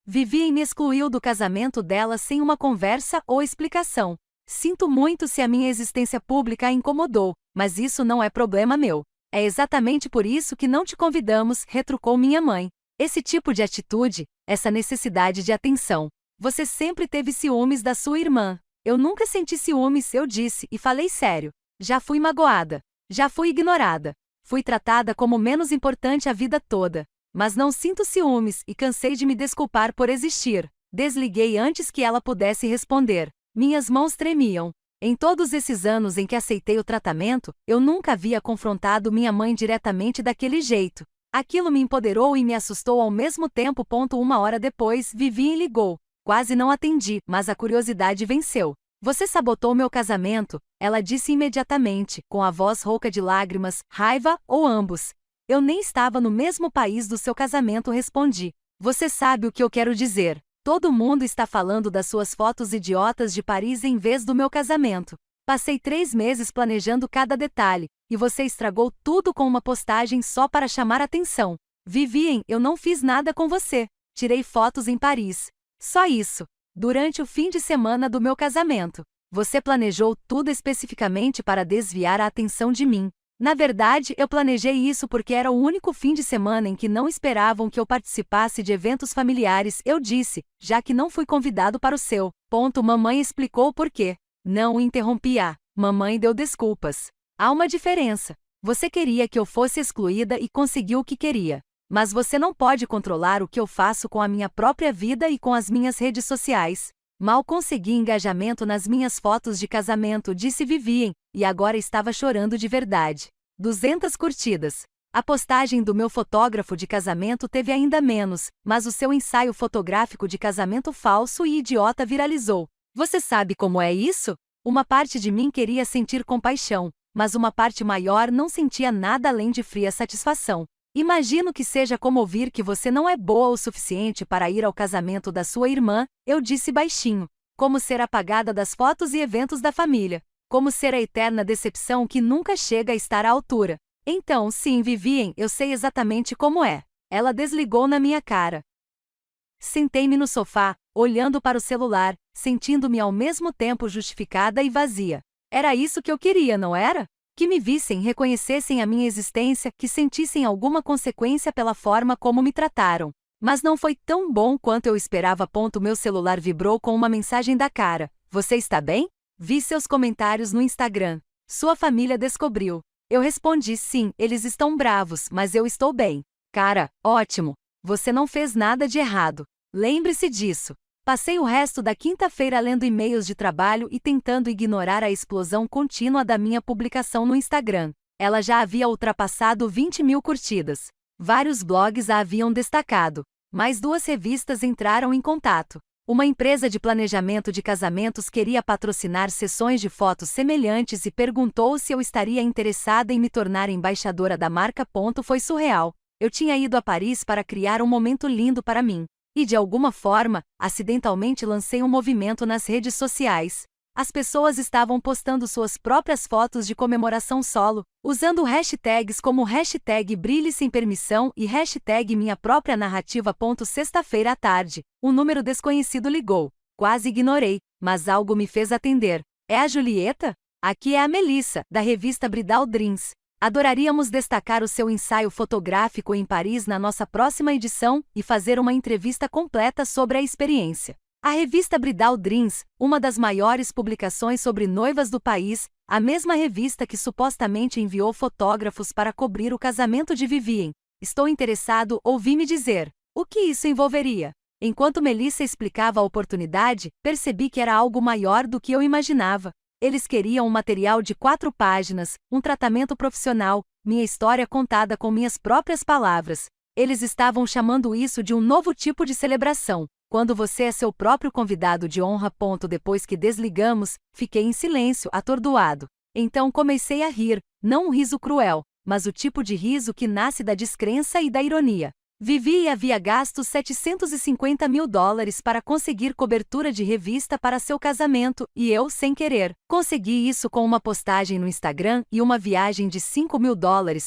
Vivian me excluiu do casamento dela sem uma conversa ou explicação. Sinto muito se a minha existência pública a incomodou, mas isso não é problema meu. É exatamente por isso que não te convidamos, retrucou minha mãe. Esse tipo de atitude, essa necessidade de atenção. Você sempre teve ciúmes da sua irmã. Eu nunca senti ciúmes, eu disse, e falei sério. Já fui magoada. Já fui ignorada. Fui tratada como menos importante a vida toda. Mas não sinto ciúmes e cansei de me desculpar por existir. Desliguei antes que ela pudesse responder. Minhas mãos tremiam. Em todos esses anos em que aceitei o tratamento, eu nunca havia confrontado minha mãe diretamente daquele jeito. Aquilo me empoderou e me assustou ao mesmo tempo. Uma hora depois, Vivian ligou. Quase não atendi, mas a curiosidade venceu. Você sabotou meu casamento, ela disse imediatamente, com a voz rouca de lágrimas, raiva ou ambos. Eu nem estava no mesmo país do seu casamento, respondi. Você sabe o que eu quero dizer. Todo mundo está falando das suas fotos idiotas de Paris em vez do meu casamento. Passei 3 meses planejando cada detalhe, e você estragou tudo com uma postagem só para chamar atenção. Vivian, eu não fiz nada com você. Tirei fotos em Paris. Só isso. Durante o fim de semana do meu casamento. Você planejou tudo especificamente para desviar a atenção de mim. Na verdade, eu planejei isso porque era o único fim de semana em que não esperavam que eu participasse de eventos familiares, eu disse, já que não fui convidado para o seu. Mamãe explicou o porquê. Não o interrompi. Mamãe deu desculpas. Há uma diferença. Você queria que eu fosse excluída e conseguiu o que queria. Mas você não pode controlar o que eu faço com a minha própria vida e com as minhas redes sociais. Mal consegui engajamento nas minhas fotos de casamento, disse Vivian, e agora estava chorando de verdade. 200 curtidas. A postagem do meu fotógrafo de casamento teve ainda menos, mas o seu ensaio fotográfico de casamento falso e idiota viralizou. Você sabe como é isso? Uma parte de mim queria sentir compaixão, mas uma parte maior não sentia nada além de fria satisfação. Imagino que seja como ouvir que você não é boa o suficiente para ir ao casamento da sua irmã, eu disse baixinho. Como ser apagada das fotos e eventos da família. Como ser a eterna decepção que nunca chega a estar à altura. Então, sim, Vivian, eu sei exatamente como é. Ela desligou na minha cara. Sentei-me no sofá, olhando para o celular, sentindo-me ao mesmo tempo justificada e vazia. Era isso que eu queria, não era? Que me vissem, reconhecessem a minha existência, que sentissem alguma consequência pela forma como me trataram. Mas não foi tão bom quanto eu esperava. Meu celular vibrou com uma mensagem da Cara. Você está bem? Vi seus comentários no Instagram. Sua família descobriu. Eu respondi sim, eles estão bravos, mas eu estou bem. Cara, ótimo. Você não fez nada de errado. Lembre-se disso. Passei o resto da quinta-feira lendo e-mails de trabalho e tentando ignorar a explosão contínua da minha publicação no Instagram. Ela já havia ultrapassado 20.000 curtidas. Vários blogs a haviam destacado. Mais 2 revistas entraram em contato. Uma empresa de planejamento de casamentos queria patrocinar sessões de fotos semelhantes e perguntou se eu estaria interessada em me tornar embaixadora da marca. Foi surreal. Eu tinha ido a Paris para criar um momento lindo para mim. E de alguma forma, acidentalmente lancei um movimento nas redes sociais. As pessoas estavam postando suas próprias fotos de comemoração solo, usando hashtags como hashtag Brilhe Sem Permissão e hashtag Minha Própria Narrativa. Sexta-feira à tarde, um número desconhecido ligou. Quase ignorei, mas algo me fez atender. É a Julieta? Aqui é a Melissa, da revista Bridal Dreams. Adoraríamos destacar o seu ensaio fotográfico em Paris na nossa próxima edição e fazer uma entrevista completa sobre a experiência. A revista Bridal Dreams, uma das maiores publicações sobre noivas do país, a mesma revista que supostamente enviou fotógrafos para cobrir o casamento de Vivian. Estou interessado, ouvi me dizer. O que isso envolveria? Enquanto Melissa explicava a oportunidade, percebi que era algo maior do que eu imaginava. Eles queriam um material de 4 páginas, um tratamento profissional, minha história contada com minhas próprias palavras. Eles estavam chamando isso de um novo tipo de celebração. Quando você é seu próprio convidado de honra. Depois que desligamos, fiquei em silêncio, atordoado. Então comecei a rir, não um riso cruel, mas o tipo de riso que nasce da descrença e da ironia. Vivi havia gasto $750 mil para conseguir cobertura de revista para seu casamento, e eu, sem querer, consegui isso com uma postagem no Instagram e uma viagem de $5 mil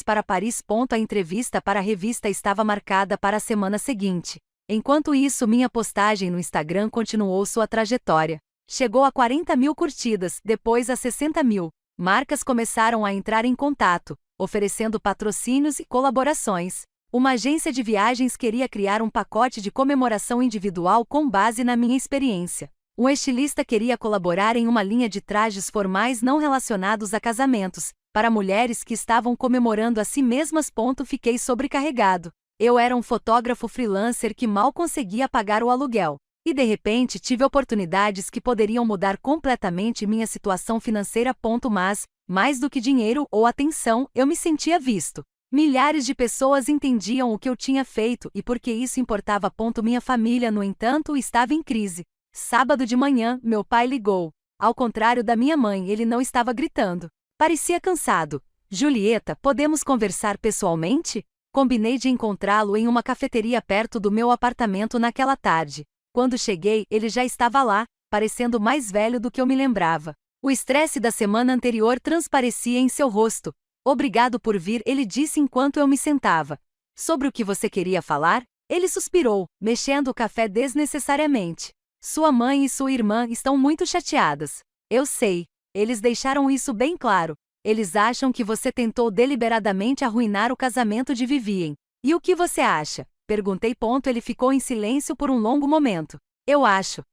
para Paris. A entrevista para a revista estava marcada para a semana seguinte. Enquanto isso, minha postagem no Instagram continuou sua trajetória. Chegou a 40 mil curtidas, depois a 60 mil. Marcas começaram a entrar em contato, oferecendo patrocínios e colaborações. Uma agência de viagens queria criar um pacote de comemoração individual com base na minha experiência. Um estilista queria colaborar em uma linha de trajes formais não relacionados a casamentos, para mulheres que estavam comemorando a si mesmas. Fiquei sobrecarregado. Eu era um fotógrafo freelancer que mal conseguia pagar o aluguel. E de repente tive oportunidades que poderiam mudar completamente minha situação financeira. Mas, mais do que dinheiro ou atenção, eu me sentia visto. Milhares de pessoas entendiam o que eu tinha feito e por que isso importava. Minha família, no entanto, estava em crise. Sábado de manhã, meu pai ligou. Ao contrário da minha mãe, ele não estava gritando. Parecia cansado. Julieta, podemos conversar pessoalmente? Combinei de encontrá-lo em uma cafeteria perto do meu apartamento naquela tarde. Quando cheguei, ele já estava lá, parecendo mais velho do que eu me lembrava. O estresse da semana anterior transparecia em seu rosto. Obrigado por vir, ele disse enquanto eu me sentava. Sobre o que você queria falar? Ele suspirou, mexendo o café desnecessariamente. Sua mãe e sua irmã estão muito chateadas. Eu sei. Eles deixaram isso bem claro. Eles acham que você tentou deliberadamente arruinar o casamento de Vivien. E o que você acha? Perguntei. Ele ficou em silêncio por um longo momento. Eu acho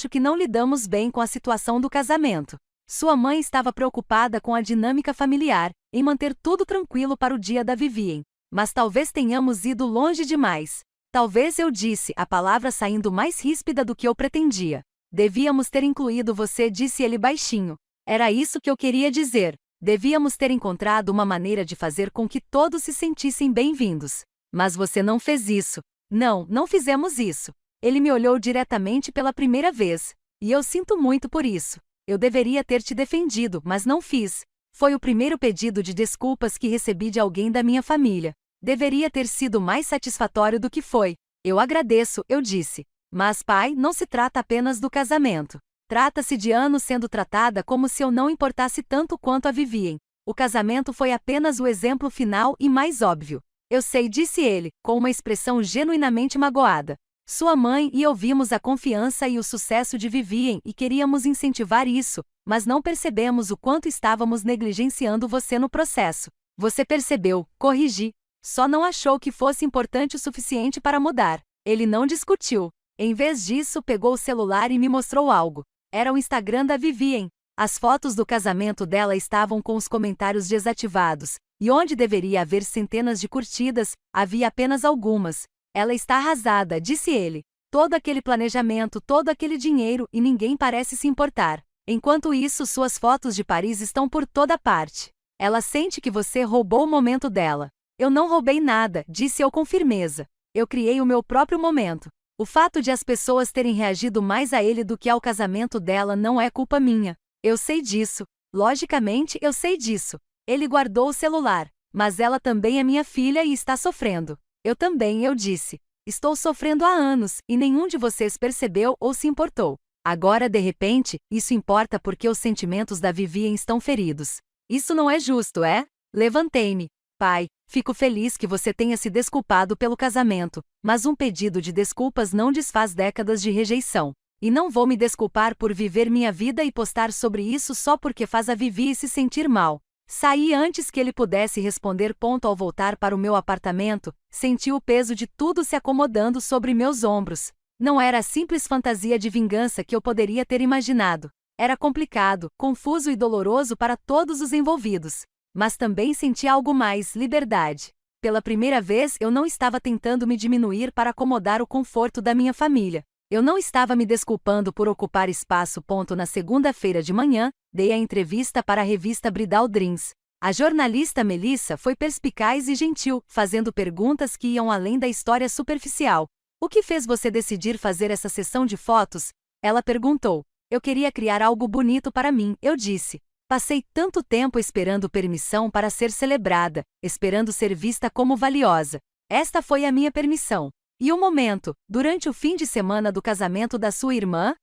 que não lidamos bem com a situação do casamento. Sua mãe estava preocupada com a dinâmica familiar, em manter tudo tranquilo para o dia da Vivien. Mas talvez tenhamos ido longe demais. Talvez, eu disse, a palavra saindo mais ríspida do que eu pretendia. Devíamos ter incluído você, disse ele baixinho. Era isso que eu queria dizer. Devíamos ter encontrado uma maneira de fazer com que todos se sentissem bem-vindos. Mas você não fez isso. Não fizemos isso. Ele me olhou diretamente pela primeira vez. E eu sinto muito por isso. Eu deveria ter te defendido, mas não fiz. Foi o primeiro pedido de desculpas que recebi de alguém da minha família. Deveria ter sido mais satisfatório do que foi. Eu agradeço, eu disse. Mas, pai, não se trata apenas do casamento. Trata-se de anos sendo tratada como se eu não importasse tanto quanto a Vivien. O casamento foi apenas o exemplo final e mais óbvio. Eu sei, disse ele, com uma expressão genuinamente magoada. Sua mãe e eu vimos a confiança e o sucesso de Vivien e queríamos incentivar isso, mas não percebemos o quanto estávamos negligenciando você no processo. Você percebeu, corrigi. Só não achou que fosse importante o suficiente para mudar. Ele não discutiu. Em vez disso, pegou o celular e me mostrou algo. Era o Instagram da Vivien. As fotos do casamento dela estavam com os comentários desativados, e onde deveria haver centenas de curtidas, havia apenas algumas. Ela está arrasada, disse ele. Todo aquele planejamento, todo aquele dinheiro e ninguém parece se importar. Enquanto isso, suas fotos de Paris estão por toda parte. Ela sente que você roubou o momento dela. Eu não roubei nada, disse eu com firmeza. Eu criei o meu próprio momento. O fato de as pessoas terem reagido mais a ele do que ao casamento dela não é culpa minha. Eu sei disso. Logicamente, eu sei disso. Ele guardou o celular. Mas ela também é minha filha e está sofrendo. Eu também, eu disse. Estou sofrendo há anos, e nenhum de vocês percebeu ou se importou. Agora, de repente, isso importa porque os sentimentos da Vivien estão feridos. Isso não é justo, é? Levantei-me. Pai, fico feliz que você tenha se desculpado pelo casamento, mas um pedido de desculpas não desfaz décadas de rejeição. E não vou me desculpar por viver minha vida e postar sobre isso só porque faz a Vivi se sentir mal. Saí antes que ele pudesse responder. Ao voltar para o meu apartamento, senti o peso de tudo se acomodando sobre meus ombros. Não era a simples fantasia de vingança que eu poderia ter imaginado. Era complicado, confuso e doloroso para todos os envolvidos. Mas também senti algo mais: liberdade. Pela primeira vez eu não estava tentando me diminuir para acomodar o conforto da minha família. Eu não estava me desculpando por ocupar espaço. Na segunda-feira de manhã, dei a entrevista para a revista Bridal Dreams. A jornalista Melissa foi perspicaz e gentil, fazendo perguntas que iam além da história superficial. O que fez você decidir fazer essa sessão de fotos? Ela perguntou. Eu queria criar algo bonito para mim, eu disse. Passei tanto tempo esperando permissão para ser celebrada, esperando ser vista como valiosa. Esta foi a minha permissão. E o momento, durante o fim de semana do casamento da sua irmã?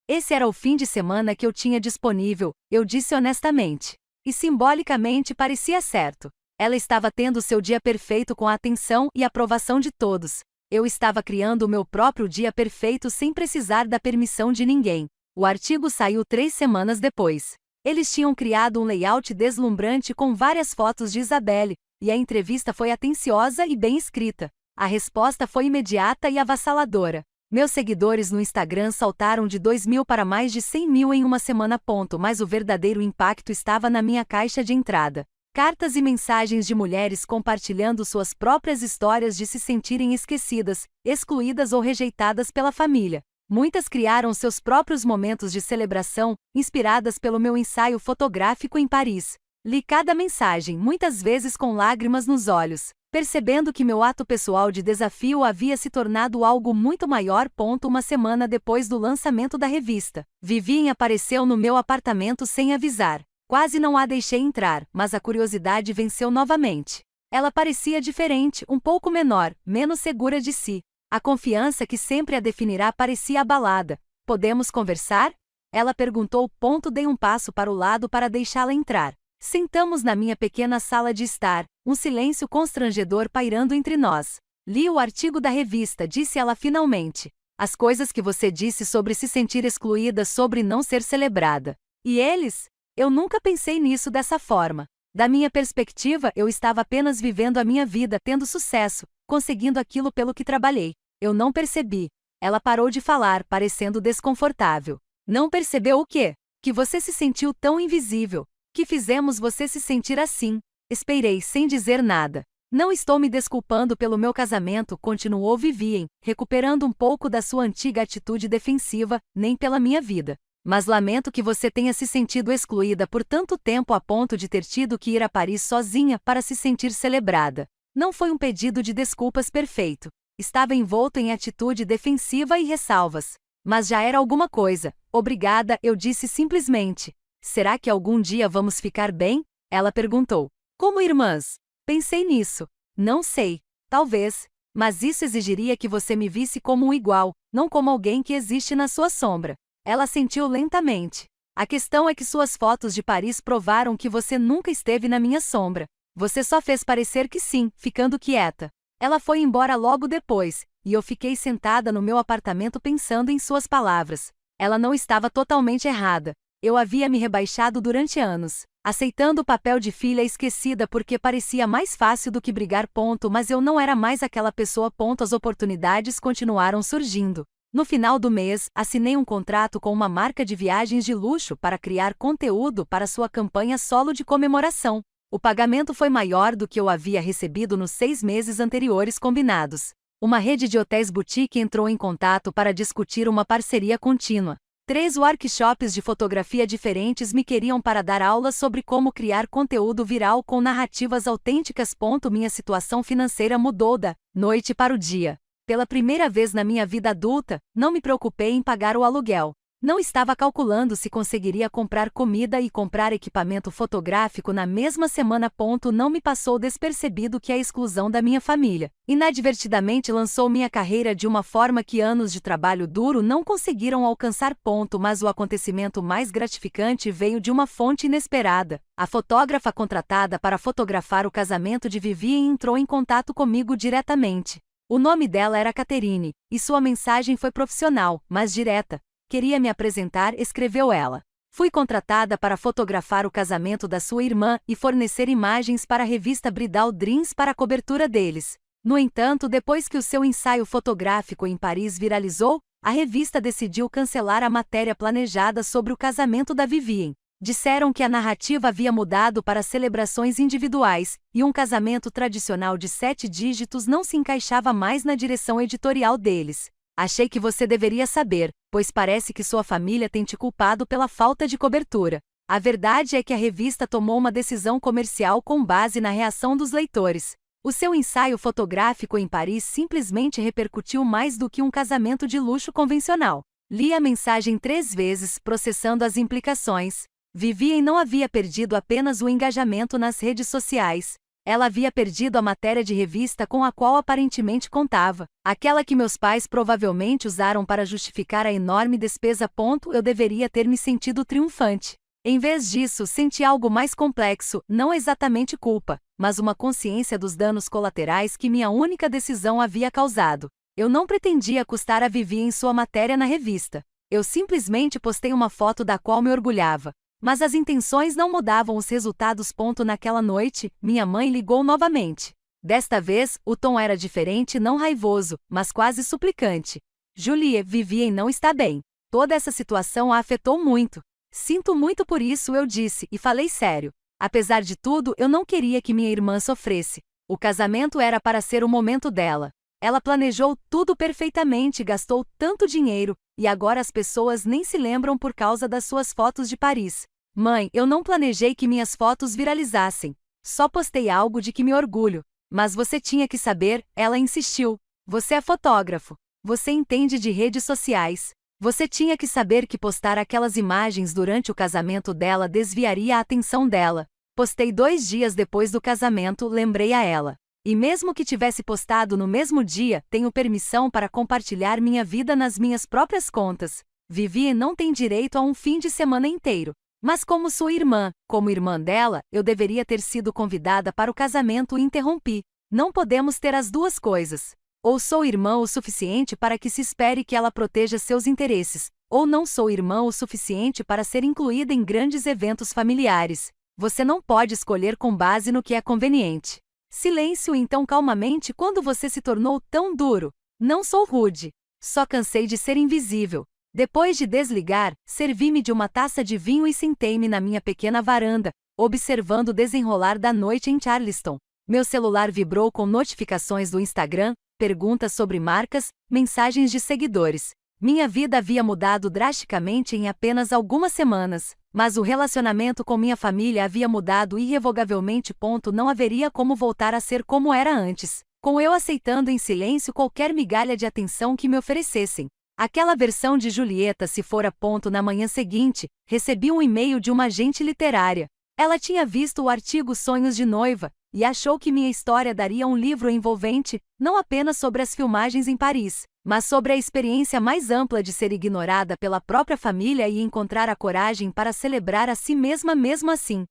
Esse era o fim de semana que eu tinha disponível, eu disse honestamente. E simbolicamente parecia certo. Ela estava tendo seu dia perfeito com a atenção e aprovação de todos. Eu estava criando o meu próprio dia perfeito sem precisar da permissão de ninguém. O artigo saiu 3 semanas depois. Eles tinham criado um layout deslumbrante com várias fotos de Isabelle, e a entrevista foi atenciosa e bem escrita. A resposta foi imediata e avassaladora. Meus seguidores no Instagram saltaram de 2.000 para mais de 100.000 em uma semana. Mas o verdadeiro impacto estava na minha caixa de entrada. Cartas e mensagens de mulheres compartilhando suas próprias histórias de se sentirem esquecidas, excluídas ou rejeitadas pela família. Muitas criaram seus próprios momentos de celebração, inspiradas pelo meu ensaio fotográfico em Paris. Li cada mensagem, muitas vezes com lágrimas nos olhos, percebendo que meu ato pessoal de desafio havia se tornado algo muito maior. Uma semana depois do lançamento da revista, Vivienne apareceu no meu apartamento sem avisar. Quase não a deixei entrar, mas a curiosidade venceu novamente. Ela parecia diferente, um pouco menor, menos segura de si. A confiança que sempre a definirá parecia abalada. Podemos conversar? Ela perguntou. Dei um passo para o lado para deixá-la entrar. Sentamos na minha pequena sala de estar, um silêncio constrangedor pairando entre nós. Li o artigo da revista, disse ela finalmente. As coisas que você disse sobre se sentir excluída, sobre não ser celebrada. E eles? Eu nunca pensei nisso dessa forma. Da minha perspectiva, eu estava apenas vivendo a minha vida, tendo sucesso, conseguindo aquilo pelo que trabalhei. Eu não percebi. Ela parou de falar, parecendo desconfortável. Não percebeu o quê? Que você se sentiu tão invisível. Que fizemos você se sentir assim. Esperei, sem dizer nada. Não estou me desculpando pelo meu casamento, continuou Vivienne, recuperando um pouco da sua antiga atitude defensiva, nem pela minha vida. Mas lamento que você tenha se sentido excluída por tanto tempo a ponto de ter tido que ir a Paris sozinha para se sentir celebrada. Não foi um pedido de desculpas perfeito. Estava envolto em atitude defensiva e ressalvas. Mas já era alguma coisa. Obrigada, eu disse simplesmente. Será que algum dia vamos ficar bem? Ela perguntou. Como irmãs? Pensei nisso. Não sei. Talvez. Mas isso exigiria que você me visse como um igual, não como alguém que existe na sua sombra. Ela assentiu lentamente. A questão é que suas fotos de Paris provaram que você nunca esteve na minha sombra. Você só fez parecer que sim, ficando quieta. Ela foi embora logo depois, e eu fiquei sentada no meu apartamento pensando em suas palavras. Ela não estava totalmente errada. Eu havia me rebaixado durante anos, aceitando o papel de filha esquecida porque parecia mais fácil do que brigar. Mas eu não era mais aquela pessoa. As oportunidades continuaram surgindo. No final do mês, assinei um contrato com uma marca de viagens de luxo para criar conteúdo para sua campanha solo de comemoração. O pagamento foi maior do que eu havia recebido nos 6 meses anteriores combinados. Uma rede de hotéis boutique entrou em contato para discutir uma parceria contínua. 3 workshops de fotografia diferentes me queriam para dar aulas sobre como criar conteúdo viral com narrativas autênticas. Minha situação financeira mudou da noite para o dia. Pela primeira vez na minha vida adulta, não me preocupei em pagar o aluguel. Não estava calculando se conseguiria comprar comida e comprar equipamento fotográfico na mesma semana. Não me passou despercebido que a exclusão da minha família inadvertidamente lançou minha carreira de uma forma que anos de trabalho duro não conseguiram alcançar. Mas o acontecimento mais gratificante veio de uma fonte inesperada. A fotógrafa contratada para fotografar o casamento de Vivienne entrou em contato comigo diretamente. O nome dela era Catherine, e sua mensagem foi profissional, mas direta. Queria me apresentar, escreveu ela. Fui contratada para fotografar o casamento da sua irmã e fornecer imagens para a revista Bridal Dreams para a cobertura deles. No entanto, depois que o seu ensaio fotográfico em Paris viralizou, a revista decidiu cancelar a matéria planejada sobre o casamento da Vivienne. Disseram que a narrativa havia mudado para celebrações individuais, e um casamento tradicional de 7 dígitos não se encaixava mais na direção editorial deles. Achei que você deveria saber, pois parece que sua família tem te culpado pela falta de cobertura. A verdade é que a revista tomou uma decisão comercial com base na reação dos leitores. O seu ensaio fotográfico em Paris simplesmente repercutiu mais do que um casamento de luxo convencional. Li a mensagem 3 vezes, processando as implicações. Vivian não havia perdido apenas o engajamento nas redes sociais. Ela havia perdido a matéria de revista com a qual aparentemente contava, aquela que meus pais provavelmente usaram para justificar a enorme despesa. Eu deveria ter me sentido triunfante. Em vez disso, senti algo mais complexo, não exatamente culpa, mas uma consciência dos danos colaterais que minha única decisão havia causado. Eu não pretendia custar a Vivi em sua matéria na revista. Eu simplesmente postei uma foto da qual me orgulhava. Mas as intenções não mudavam os resultados. Naquela noite, minha mãe ligou novamente. Desta vez, o tom era diferente, não raivoso, mas quase suplicante. Julie, Vivian não está bem. Toda essa situação a afetou muito. Sinto muito por isso, eu disse, e falei sério. Apesar de tudo, eu não queria que minha irmã sofresse. O casamento era para ser o momento dela. Ela planejou tudo perfeitamente, gastou tanto dinheiro, e agora as pessoas nem se lembram por causa das suas fotos de Paris. Mãe, eu não planejei que minhas fotos viralizassem. Só postei algo de que me orgulho. Mas você tinha que saber, ela insistiu. Você é fotógrafo. Você entende de redes sociais. Você tinha que saber que postar aquelas imagens durante o casamento dela desviaria a atenção dela. Postei 2 dias depois do casamento, lembrei a ela. E mesmo que tivesse postado no mesmo dia, tenho permissão para compartilhar minha vida nas minhas próprias contas. Vivi não tem direito a um fim de semana inteiro. Mas como sua irmã, como irmã dela, eu deveria ter sido convidada para o casamento e interrompi. Não podemos ter as duas coisas. Ou sou irmã o suficiente para que se espere que ela proteja seus interesses, ou não sou irmã o suficiente para ser incluída em grandes eventos familiares. Você não pode escolher com base no que é conveniente. Silêncio então calmamente quando você se tornou tão duro. Não sou rude. Só cansei de ser invisível. Depois de desligar, servi-me de uma taça de vinho e sentei-me na minha pequena varanda, observando o desenrolar da noite em Charleston. Meu celular vibrou com notificações do Instagram, perguntas sobre marcas, mensagens de seguidores. Minha vida havia mudado drasticamente em apenas algumas semanas, mas o relacionamento com minha família havia mudado irrevogavelmente. Não haveria como voltar a ser como era antes, com eu aceitando em silêncio qualquer migalha de atenção que me oferecessem. Aquela versão de Julieta se fora. Na manhã seguinte, recebi um e-mail de uma agente literária. Ela tinha visto o artigo Sonhos de Noiva, e achou que minha história daria um livro envolvente, não apenas sobre as filmagens em Paris, mas sobre a experiência mais ampla de ser ignorada pela própria família e encontrar a coragem para celebrar a si mesma mesmo assim.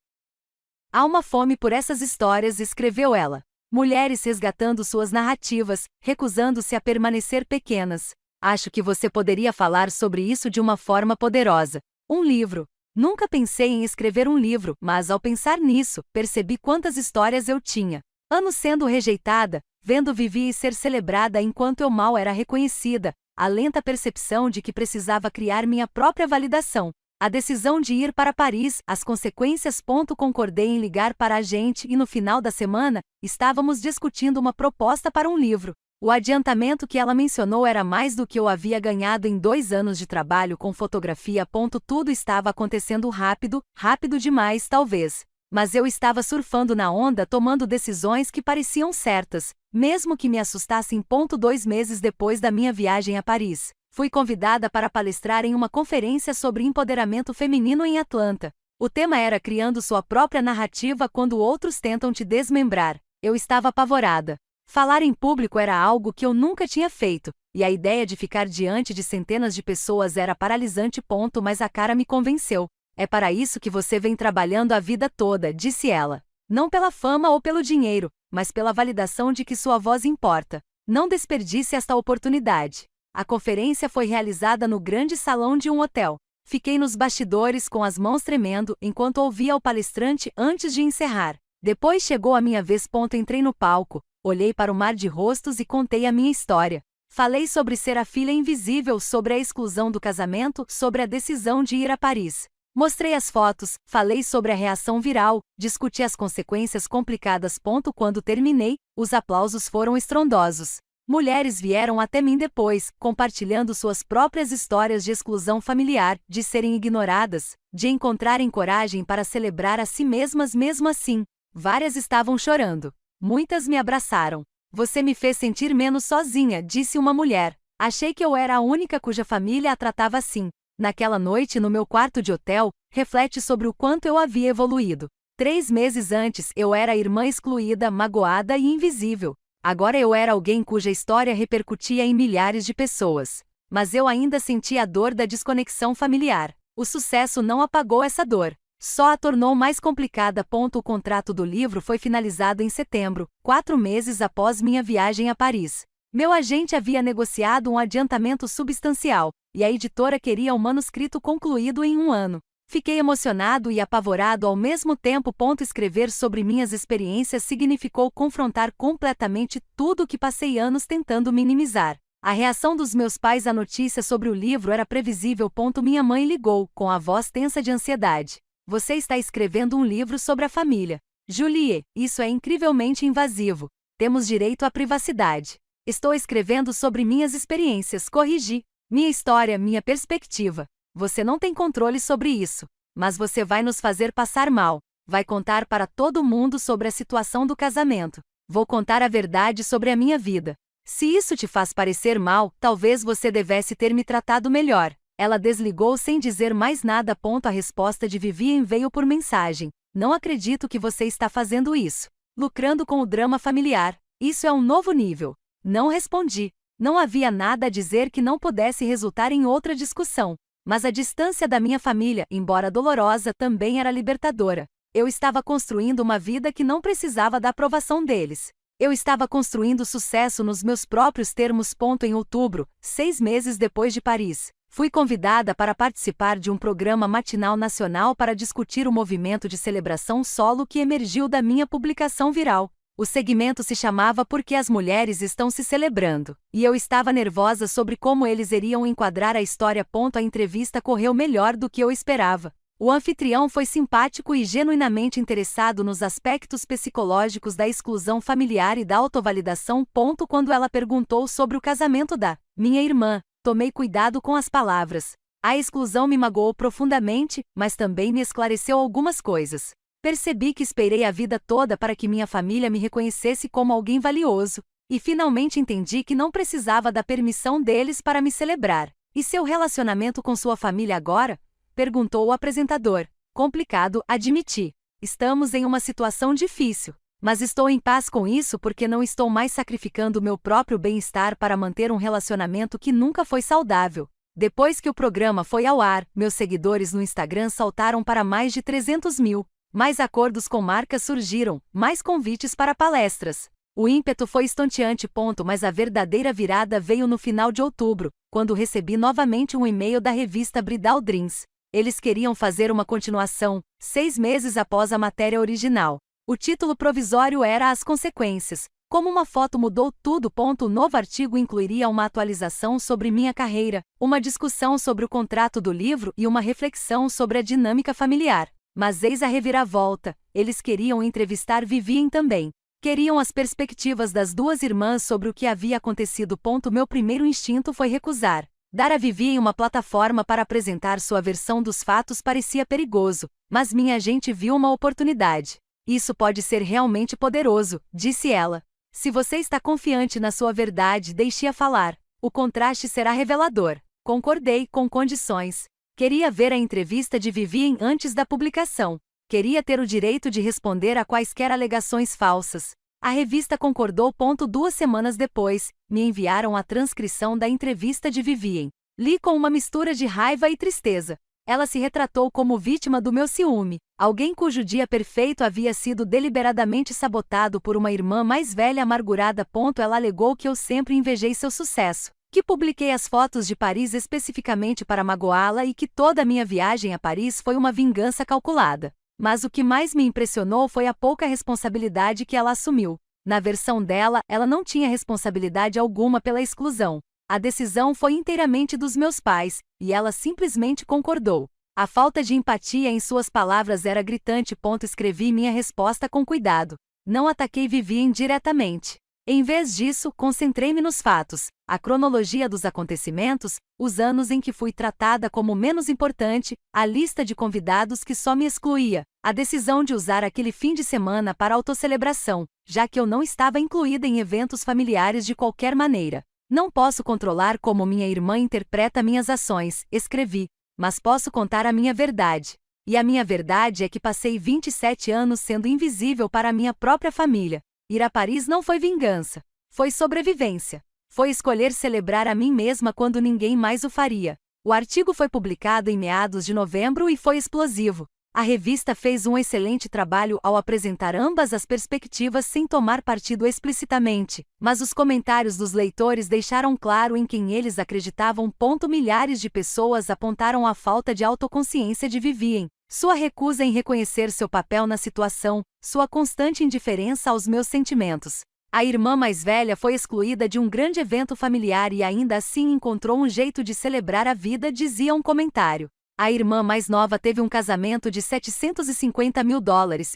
Há uma fome por essas histórias, escreveu ela. Mulheres resgatando suas narrativas, recusando-se a permanecer pequenas. Acho que você poderia falar sobre isso de uma forma poderosa. Um livro. Nunca pensei em escrever um livro, mas ao pensar nisso, percebi quantas histórias eu tinha. Anos sendo rejeitada, vendo Vivi ser celebrada enquanto eu mal era reconhecida, a lenta percepção de que precisava criar minha própria validação. A decisão de ir para Paris, as consequências. Concordei em ligar para a agente e no final da semana, estávamos discutindo uma proposta para um livro. O adiantamento que ela mencionou era mais do que eu havia ganhado em 2 anos de trabalho com fotografia. Tudo estava acontecendo rápido, rápido demais talvez. Mas eu estava surfando na onda, tomando decisões que pareciam certas, mesmo que me assustassem. 2 meses depois da minha viagem a Paris, fui convidada para palestrar em uma conferência sobre empoderamento feminino em Atlanta. O tema era criando sua própria narrativa quando outros tentam te desmembrar. Eu estava apavorada. Falar em público era algo que eu nunca tinha feito, e a ideia de ficar diante de centenas de pessoas era paralisante. Mas a cara me convenceu. É para isso que você vem trabalhando a vida toda, disse ela. Não pela fama ou pelo dinheiro, mas pela validação de que sua voz importa. Não desperdice esta oportunidade. A conferência foi realizada no grande salão de um hotel. Fiquei nos bastidores com as mãos tremendo enquanto ouvia o palestrante antes de encerrar. Depois chegou a minha vez. Entrei no palco. Olhei para o mar de rostos e contei a minha história. Falei sobre ser a filha invisível, sobre a exclusão do casamento, sobre a decisão de ir a Paris. Mostrei as fotos, falei sobre a reação viral, discuti as consequências complicadas. Quando terminei, os aplausos foram estrondosos. Mulheres vieram até mim depois, compartilhando suas próprias histórias de exclusão familiar, de serem ignoradas, de encontrarem coragem para celebrar a si mesmas mesmo assim. Várias estavam chorando. Muitas me abraçaram. Você me fez sentir menos sozinha, disse uma mulher. Achei que eu era a única cuja família a tratava assim. Naquela noite no meu quarto de hotel, reflete sobre o quanto eu havia evoluído. 3 meses antes eu era a irmã excluída, magoada e invisível. Agora eu era alguém cuja história repercutia em milhares de pessoas. Mas eu ainda sentia a dor da desconexão familiar. O sucesso não apagou essa dor. Só a tornou mais complicada. O contrato do livro foi finalizado em setembro, 4 meses após minha viagem a Paris. Meu agente havia negociado um adiantamento substancial, e a editora queria o manuscrito concluído em 1 ano. Fiquei emocionado e apavorado ao mesmo tempo. Escrever sobre minhas experiências significou confrontar completamente tudo o que passei anos tentando minimizar. A reação dos meus pais à notícia sobre o livro era previsível. Minha mãe ligou, com a voz tensa de ansiedade. Você está escrevendo um livro sobre a família. Julie, isso é incrivelmente invasivo. Temos direito à privacidade. Estou escrevendo sobre minhas experiências, corrigi. Minha história, minha perspectiva. Você não tem controle sobre isso. Mas você vai nos fazer passar mal. Vai contar para todo mundo sobre a situação do casamento. Vou contar a verdade sobre a minha vida. Se isso te faz parecer mal, talvez você devesse ter me tratado melhor. Ela desligou sem dizer mais nada. A resposta de Vivian veio por mensagem. Não acredito que você está fazendo isso. Lucrando com o drama familiar. Isso é um novo nível. Não respondi. Não havia nada a dizer que não pudesse resultar em outra discussão. Mas a distância da minha família, embora dolorosa, também era libertadora. Eu estava construindo uma vida que não precisava da aprovação deles. Eu estava construindo sucesso nos meus próprios termos. Em outubro, 6 meses depois de Paris, fui convidada para participar de um programa matinal nacional para discutir o movimento de celebração solo que emergiu da minha publicação viral. O segmento se chamava Porque as Mulheres Estão Se Celebrando, e eu estava nervosa sobre como eles iriam enquadrar a história. A entrevista correu melhor do que eu esperava. O anfitrião foi simpático e genuinamente interessado nos aspectos psicológicos da exclusão familiar e da autovalidação. Quando ela perguntou sobre o casamento da minha irmã, tomei cuidado com as palavras. A exclusão me magoou profundamente, mas também me esclareceu algumas coisas. Percebi que esperei a vida toda para que minha família me reconhecesse como alguém valioso, e finalmente entendi que não precisava da permissão deles para me celebrar. E seu relacionamento com sua família agora? Perguntou o apresentador. Complicado, admiti. Estamos em uma situação difícil. Mas estou em paz com isso porque não estou mais sacrificando meu próprio bem-estar para manter um relacionamento que nunca foi saudável. Depois que o programa foi ao ar, meus seguidores no Instagram saltaram para mais de 300 mil. Mais acordos com marcas surgiram, mais convites para palestras. O ímpeto foi estonteante. Mas a verdadeira virada veio no final de outubro, quando recebi novamente um e-mail da revista Bridal Dreams. Eles queriam fazer uma continuação, 6 meses após a matéria original. O título provisório era As Consequências. Como uma foto mudou tudo. O novo artigo incluiria uma atualização sobre minha carreira, uma discussão sobre o contrato do livro e uma reflexão sobre a dinâmica familiar. Mas eis a reviravolta, eles queriam entrevistar Vivian também. Queriam as perspectivas das 2 irmãs sobre o que havia acontecido. Meu primeiro instinto foi recusar. Dar a Vivian uma plataforma para apresentar sua versão dos fatos parecia perigoso, mas minha agente viu uma oportunidade. Isso pode ser realmente poderoso, disse ela. Se você está confiante na sua verdade, deixe-a falar. O contraste será revelador. Concordei, com condições. Queria ver a entrevista de Vivian antes da publicação. Queria ter o direito de responder a quaisquer alegações falsas. A revista concordou. 2 semanas depois, me enviaram a transcrição da entrevista de Vivian. Li com uma mistura de raiva e tristeza. Ela se retratou como vítima do meu ciúme, alguém cujo dia perfeito havia sido deliberadamente sabotado por uma irmã mais velha amargurada. Ela alegou que eu sempre invejei seu sucesso, que publiquei as fotos de Paris especificamente para magoá-la e que toda a minha viagem a Paris foi uma vingança calculada. Mas o que mais me impressionou foi a pouca responsabilidade que ela assumiu. Na versão dela, ela não tinha responsabilidade alguma pela exclusão. A decisão foi inteiramente dos meus pais, e ela simplesmente concordou. A falta de empatia em suas palavras era gritante. Escrevi minha resposta com cuidado. Não ataquei Vivien diretamente. Em vez disso, concentrei-me nos fatos, a cronologia dos acontecimentos, os anos em que fui tratada como menos importante, a lista de convidados que só me excluía, a decisão de usar aquele fim de semana para autocelebração, já que eu não estava incluída em eventos familiares de qualquer maneira. Não posso controlar como minha irmã interpreta minhas ações, escrevi, mas posso contar a minha verdade. E a minha verdade é que passei 27 anos sendo invisível para a minha própria família. Ir a Paris não foi vingança. Foi sobrevivência. Foi escolher celebrar a mim mesma quando ninguém mais o faria. O artigo foi publicado em meados de novembro e foi explosivo. A revista fez um excelente trabalho ao apresentar ambas as perspectivas sem tomar partido explicitamente, mas os comentários dos leitores deixaram claro em quem eles acreditavam. Milhares de pessoas apontaram a falta de autoconsciência de Vivien, sua recusa em reconhecer seu papel na situação, sua constante indiferença aos meus sentimentos. A irmã mais velha foi excluída de um grande evento familiar e ainda assim encontrou um jeito de celebrar a vida, dizia um comentário. A irmã mais nova teve um casamento de $750 mil,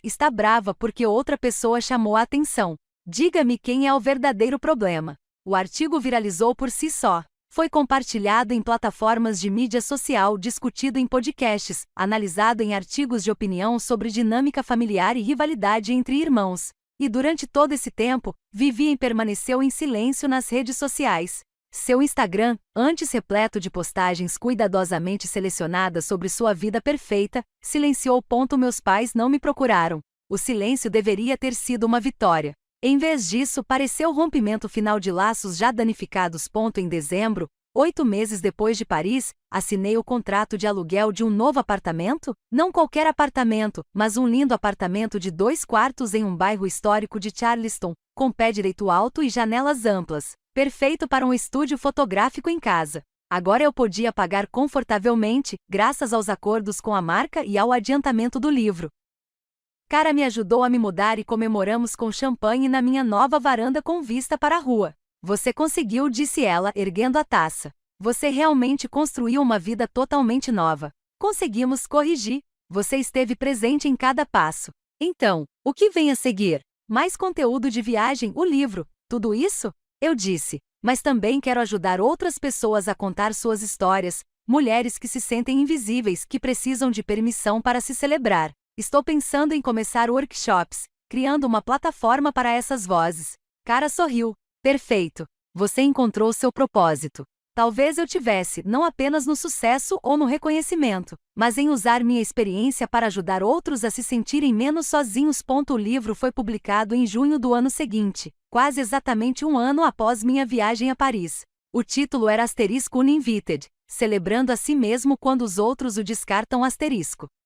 está brava porque outra pessoa chamou a atenção. Diga-me quem é o verdadeiro problema. O artigo viralizou por si só. Foi compartilhado em plataformas de mídia social, discutido em podcasts, analisado em artigos de opinião sobre dinâmica familiar e rivalidade entre irmãos. E durante todo esse tempo, Vivien permaneceu em silêncio nas redes sociais. Seu Instagram, antes repleto de postagens cuidadosamente selecionadas sobre sua vida perfeita, silenciou. Meus pais não me procuraram. O silêncio deveria ter sido uma vitória. Em vez disso, pareceu o rompimento final de laços já danificados. Em dezembro, 8 meses depois de Paris, assinei o contrato de aluguel de um novo apartamento? Não qualquer apartamento, mas um lindo apartamento de 2 quartos em um bairro histórico de Charleston, com pé direito alto e janelas amplas. Perfeito para um estúdio fotográfico em casa. Agora eu podia pagar confortavelmente, graças aos acordos com a marca e ao adiantamento do livro. Cara me ajudou a me mudar e comemoramos com champanhe na minha nova varanda com vista para a rua. Você conseguiu, disse ela, erguendo a taça. Você realmente construiu uma vida totalmente nova. Conseguimos, corrigi. Você esteve presente em cada passo. Então, o que vem a seguir? Mais conteúdo de viagem, o livro, tudo isso? Eu disse, mas também quero ajudar outras pessoas a contar suas histórias, mulheres que se sentem invisíveis, que precisam de permissão para se celebrar. Estou pensando em começar workshops, criando uma plataforma para essas vozes. Cara sorriu. Perfeito. Você encontrou seu propósito. Talvez eu tivesse, não apenas no sucesso ou no reconhecimento, mas em usar minha experiência para ajudar outros a se sentirem menos sozinhos. O livro foi publicado em junho do ano seguinte, quase exatamente um ano após minha viagem a Paris. O título era Uninvited, celebrando a si mesmo quando os outros o descartam.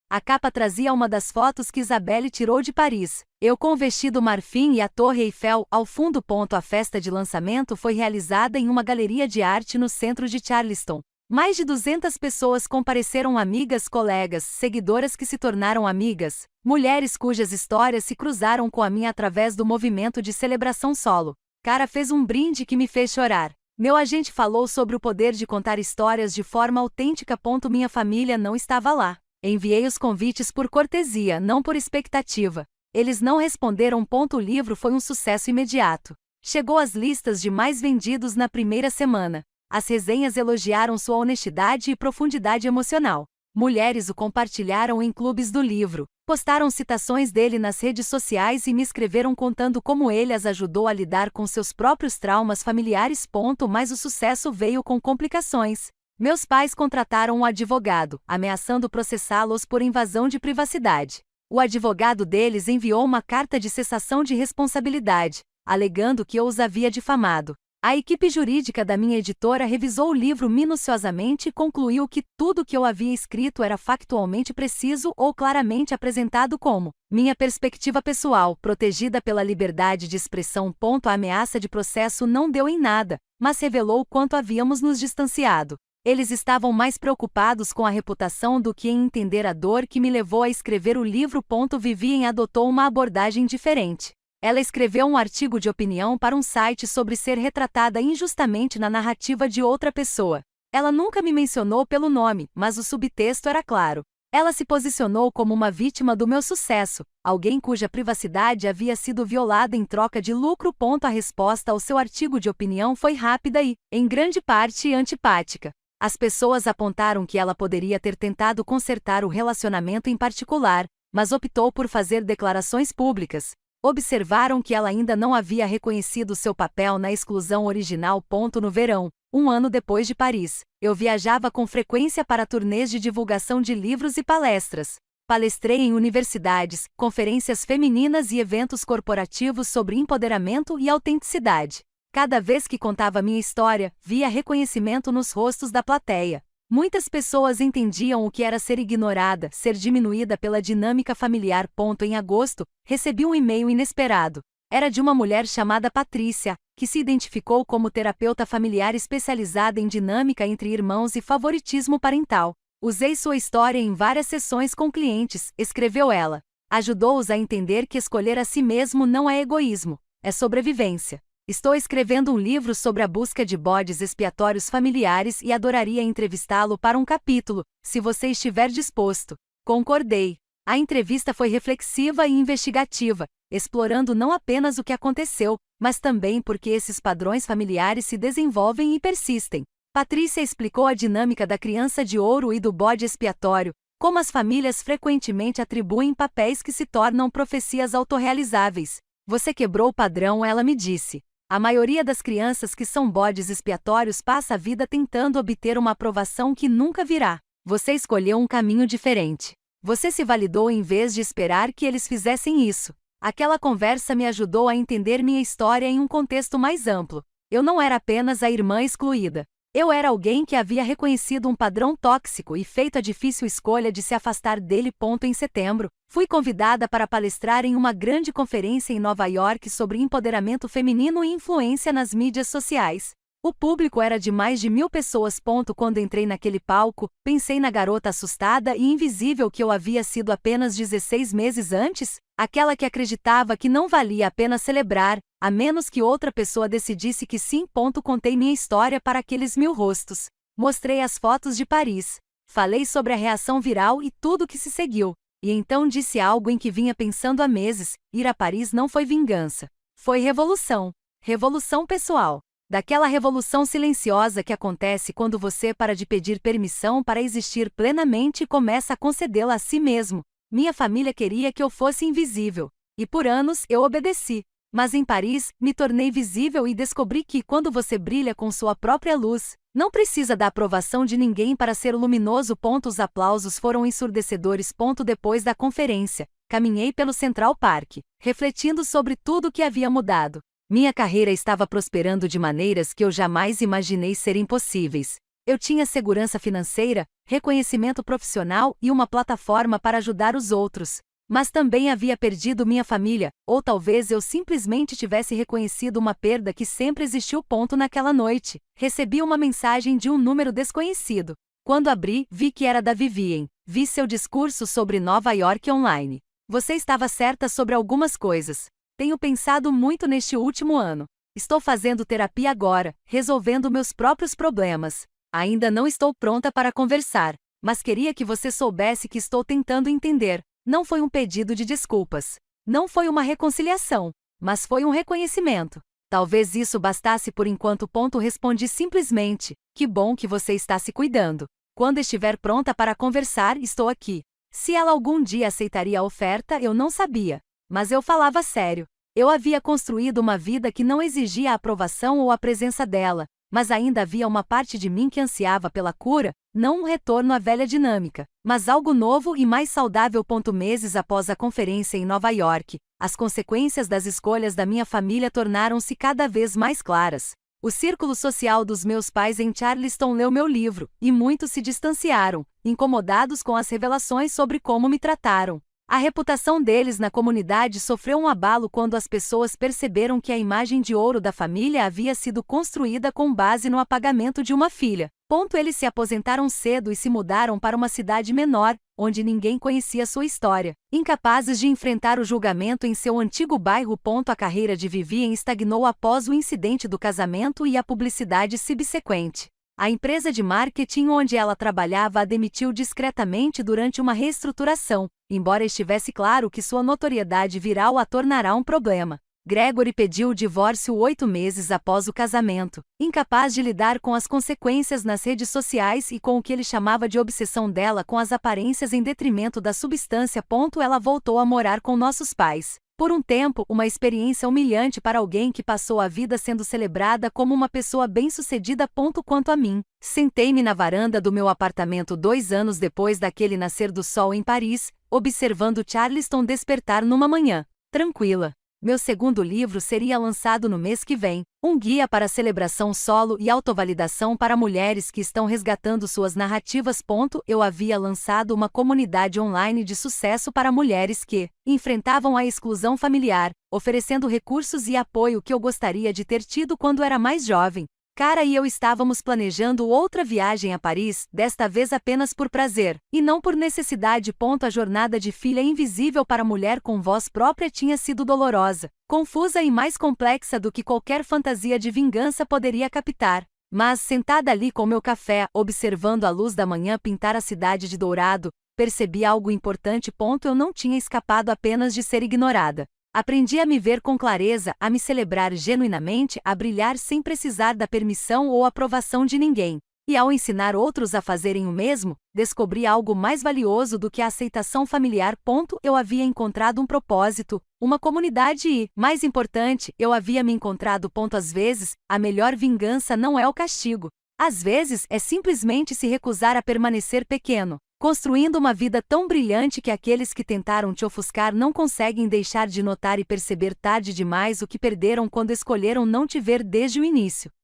A capa trazia uma das fotos que Isabelle tirou de Paris, eu com o vestido marfim e a Torre Eiffel ao fundo. A festa de lançamento foi realizada em uma galeria de arte no centro de Charleston. Mais de 200 pessoas compareceram, amigas, colegas, seguidoras que se tornaram amigas, mulheres cujas histórias se cruzaram com a minha através do movimento de celebração solo. Cara fez um brinde que me fez chorar. Meu agente falou sobre o poder de contar histórias de forma autêntica. Minha família não estava lá. Enviei os convites por cortesia, não por expectativa. Eles não responderam. O livro foi um sucesso imediato. Chegou às listas de mais vendidos na primeira semana. As resenhas elogiaram sua honestidade e profundidade emocional. Mulheres o compartilharam em clubes do livro, postaram citações dele nas redes sociais e me escreveram contando como ele as ajudou a lidar com seus próprios traumas familiares. Mas o sucesso veio com complicações. Meus pais contrataram um advogado, ameaçando processá-los por invasão de privacidade. O advogado deles enviou uma carta de cessação de responsabilidade, alegando que eu os havia difamado. A equipe jurídica da minha editora revisou o livro minuciosamente e concluiu que tudo que eu havia escrito era factualmente preciso ou claramente apresentado como minha perspectiva pessoal, protegida pela liberdade de expressão. A ameaça de processo não deu em nada, mas revelou quanto havíamos nos distanciado. Eles estavam mais preocupados com a reputação do que em entender a dor que me levou a escrever o livro. Vivien adotou uma abordagem diferente. Ela escreveu um artigo de opinião para um site sobre ser retratada injustamente na narrativa de outra pessoa. Ela nunca me mencionou pelo nome, mas o subtexto era claro. Ela se posicionou como uma vítima do meu sucesso, alguém cuja privacidade havia sido violada em troca de lucro. A resposta ao seu artigo de opinião foi rápida e, em grande parte, antipática. As pessoas apontaram que ela poderia ter tentado consertar o relacionamento em particular, mas optou por fazer declarações públicas. Observaram que ela ainda não havia reconhecido seu papel na exclusão original. No verão, um ano depois de Paris, eu viajava com frequência para turnês de divulgação de livros e palestras. Palestrei em universidades, conferências femininas e eventos corporativos sobre empoderamento e autenticidade. Cada vez que contava minha história, via reconhecimento nos rostos da plateia. Muitas pessoas entendiam o que era ser ignorada, ser diminuída pela dinâmica familiar. Em agosto, recebi um e-mail inesperado. Era de uma mulher chamada Patrícia, que se identificou como terapeuta familiar especializada em dinâmica entre irmãos e favoritismo parental. Usei sua história em várias sessões com clientes, escreveu ela. Ajudou-os a entender que escolher a si mesmo não é egoísmo, é sobrevivência. Estou escrevendo um livro sobre a busca de bodes expiatórios familiares e adoraria entrevistá-lo para um capítulo, se você estiver disposto. Concordei. A entrevista foi reflexiva e investigativa, explorando não apenas o que aconteceu, mas também por que esses padrões familiares se desenvolvem e persistem. Patrícia explicou a dinâmica da criança de ouro e do bode expiatório, como as famílias frequentemente atribuem papéis que se tornam profecias autorrealizáveis. Você quebrou o padrão, ela me disse. A maioria das crianças que são bodes expiatórios passa a vida tentando obter uma aprovação que nunca virá. Você escolheu um caminho diferente. Você se validou em vez de esperar que eles fizessem isso. Aquela conversa me ajudou a entender minha história em um contexto mais amplo. Eu não era apenas a irmã excluída. Eu era alguém que havia reconhecido um padrão tóxico e feito a difícil escolha de se afastar dele. Em setembro, fui convidada para palestrar em uma grande conferência em Nova York sobre empoderamento feminino e influência nas mídias sociais. O público era de mais de 1.000 pessoas. Quando entrei naquele palco, pensei na garota assustada e invisível que eu havia sido apenas 16 meses antes, aquela que acreditava que não valia a pena celebrar, a menos que outra pessoa decidisse que sim. Contei minha história para aqueles 1.000 rostos. Mostrei as fotos de Paris. Falei sobre a reação viral e tudo que se seguiu. E então disse algo em que vinha pensando há meses: ir a Paris não foi vingança. Foi revolução. Revolução pessoal. Daquela revolução silenciosa que acontece quando você para de pedir permissão para existir plenamente e começa a concedê-la a si mesmo. Minha família queria que eu fosse invisível. E por anos eu obedeci. Mas em Paris, me tornei visível e descobri que, quando você brilha com sua própria luz, não precisa da aprovação de ninguém para ser luminoso. Os aplausos foram ensurdecedores. Depois da conferência, caminhei pelo Central Park, refletindo sobre tudo o que havia mudado. Minha carreira estava prosperando de maneiras que eu jamais imaginei serem possíveis. Eu tinha segurança financeira, reconhecimento profissional e uma plataforma para ajudar os outros. Mas também havia perdido minha família, ou talvez eu simplesmente tivesse reconhecido uma perda que sempre existiu. Naquela noite, recebi uma mensagem de um número desconhecido. Quando abri, vi que era da Vivien. Vi seu discurso sobre Nova York online. Você estava certa sobre algumas coisas. Tenho pensado muito neste último ano. Estou fazendo terapia agora, resolvendo meus próprios problemas. Ainda não estou pronta para conversar, mas queria que você soubesse que estou tentando entender. Não foi um pedido de desculpas. Não foi uma reconciliação, mas foi um reconhecimento. Talvez isso bastasse por enquanto. Respondi simplesmente: que bom que você está se cuidando. Quando estiver pronta para conversar, estou aqui. Se ela algum dia aceitaria a oferta, eu não sabia. Mas eu falava sério. Eu havia construído uma vida que não exigia a aprovação ou a presença dela, mas ainda havia uma parte de mim que ansiava pela cura, não um retorno à velha dinâmica, mas algo novo e mais saudável. Meses após a conferência em Nova York, as consequências das escolhas da minha família tornaram-se cada vez mais claras. O círculo social dos meus pais em Charleston leu meu livro, e muitos se distanciaram, incomodados com as revelações sobre como me trataram. A reputação deles na comunidade sofreu um abalo quando as pessoas perceberam que a imagem de ouro da família havia sido construída com base no apagamento de uma filha. Eles se aposentaram cedo e se mudaram para uma cidade menor, onde ninguém conhecia sua história. Incapazes de enfrentar o julgamento em seu antigo bairro. A carreira de Vivien estagnou após o incidente do casamento e a publicidade subsequente. A empresa de marketing onde ela trabalhava a demitiu discretamente durante uma reestruturação, embora estivesse claro que sua notoriedade viral a tornará um problema. Gregory pediu o divórcio 8 meses após o casamento, incapaz de lidar com as consequências nas redes sociais e com o que ele chamava de obsessão dela com as aparências em detrimento da substância. Ela voltou a morar com nossos pais. Por um tempo, uma experiência humilhante para alguém que passou a vida sendo celebrada como uma pessoa bem-sucedida. Quanto a mim, sentei-me na varanda do meu apartamento 2 anos depois daquele nascer do sol em Paris, observando Charleston despertar numa manhã tranquila. Meu segundo livro seria lançado no mês que vem, um guia para celebração solo e autovalidação para mulheres que estão resgatando suas narrativas. Eu havia lançado uma comunidade online de sucesso para mulheres que enfrentavam a exclusão familiar, oferecendo recursos e apoio que eu gostaria de ter tido quando era mais jovem. Cara e eu estávamos planejando outra viagem a Paris, desta vez apenas por prazer, e não por necessidade. A jornada de filha invisível para mulher com voz própria tinha sido dolorosa, confusa e mais complexa do que qualquer fantasia de vingança poderia captar. Mas, sentada ali com meu café, observando a luz da manhã pintar a cidade de dourado, percebi algo importante. Eu não tinha escapado apenas de ser ignorada. Aprendi a me ver com clareza, a me celebrar genuinamente, a brilhar sem precisar da permissão ou aprovação de ninguém. E ao ensinar outros a fazerem o mesmo, descobri algo mais valioso do que a aceitação familiar. Eu havia encontrado um propósito, uma comunidade e, mais importante, eu havia me encontrado. Às vezes, a melhor vingança não é o castigo. Às vezes, é simplesmente se recusar a permanecer pequeno, construindo uma vida tão brilhante que aqueles que tentaram te ofuscar não conseguem deixar de notar e perceber tarde demais o que perderam quando escolheram não te ver desde o início.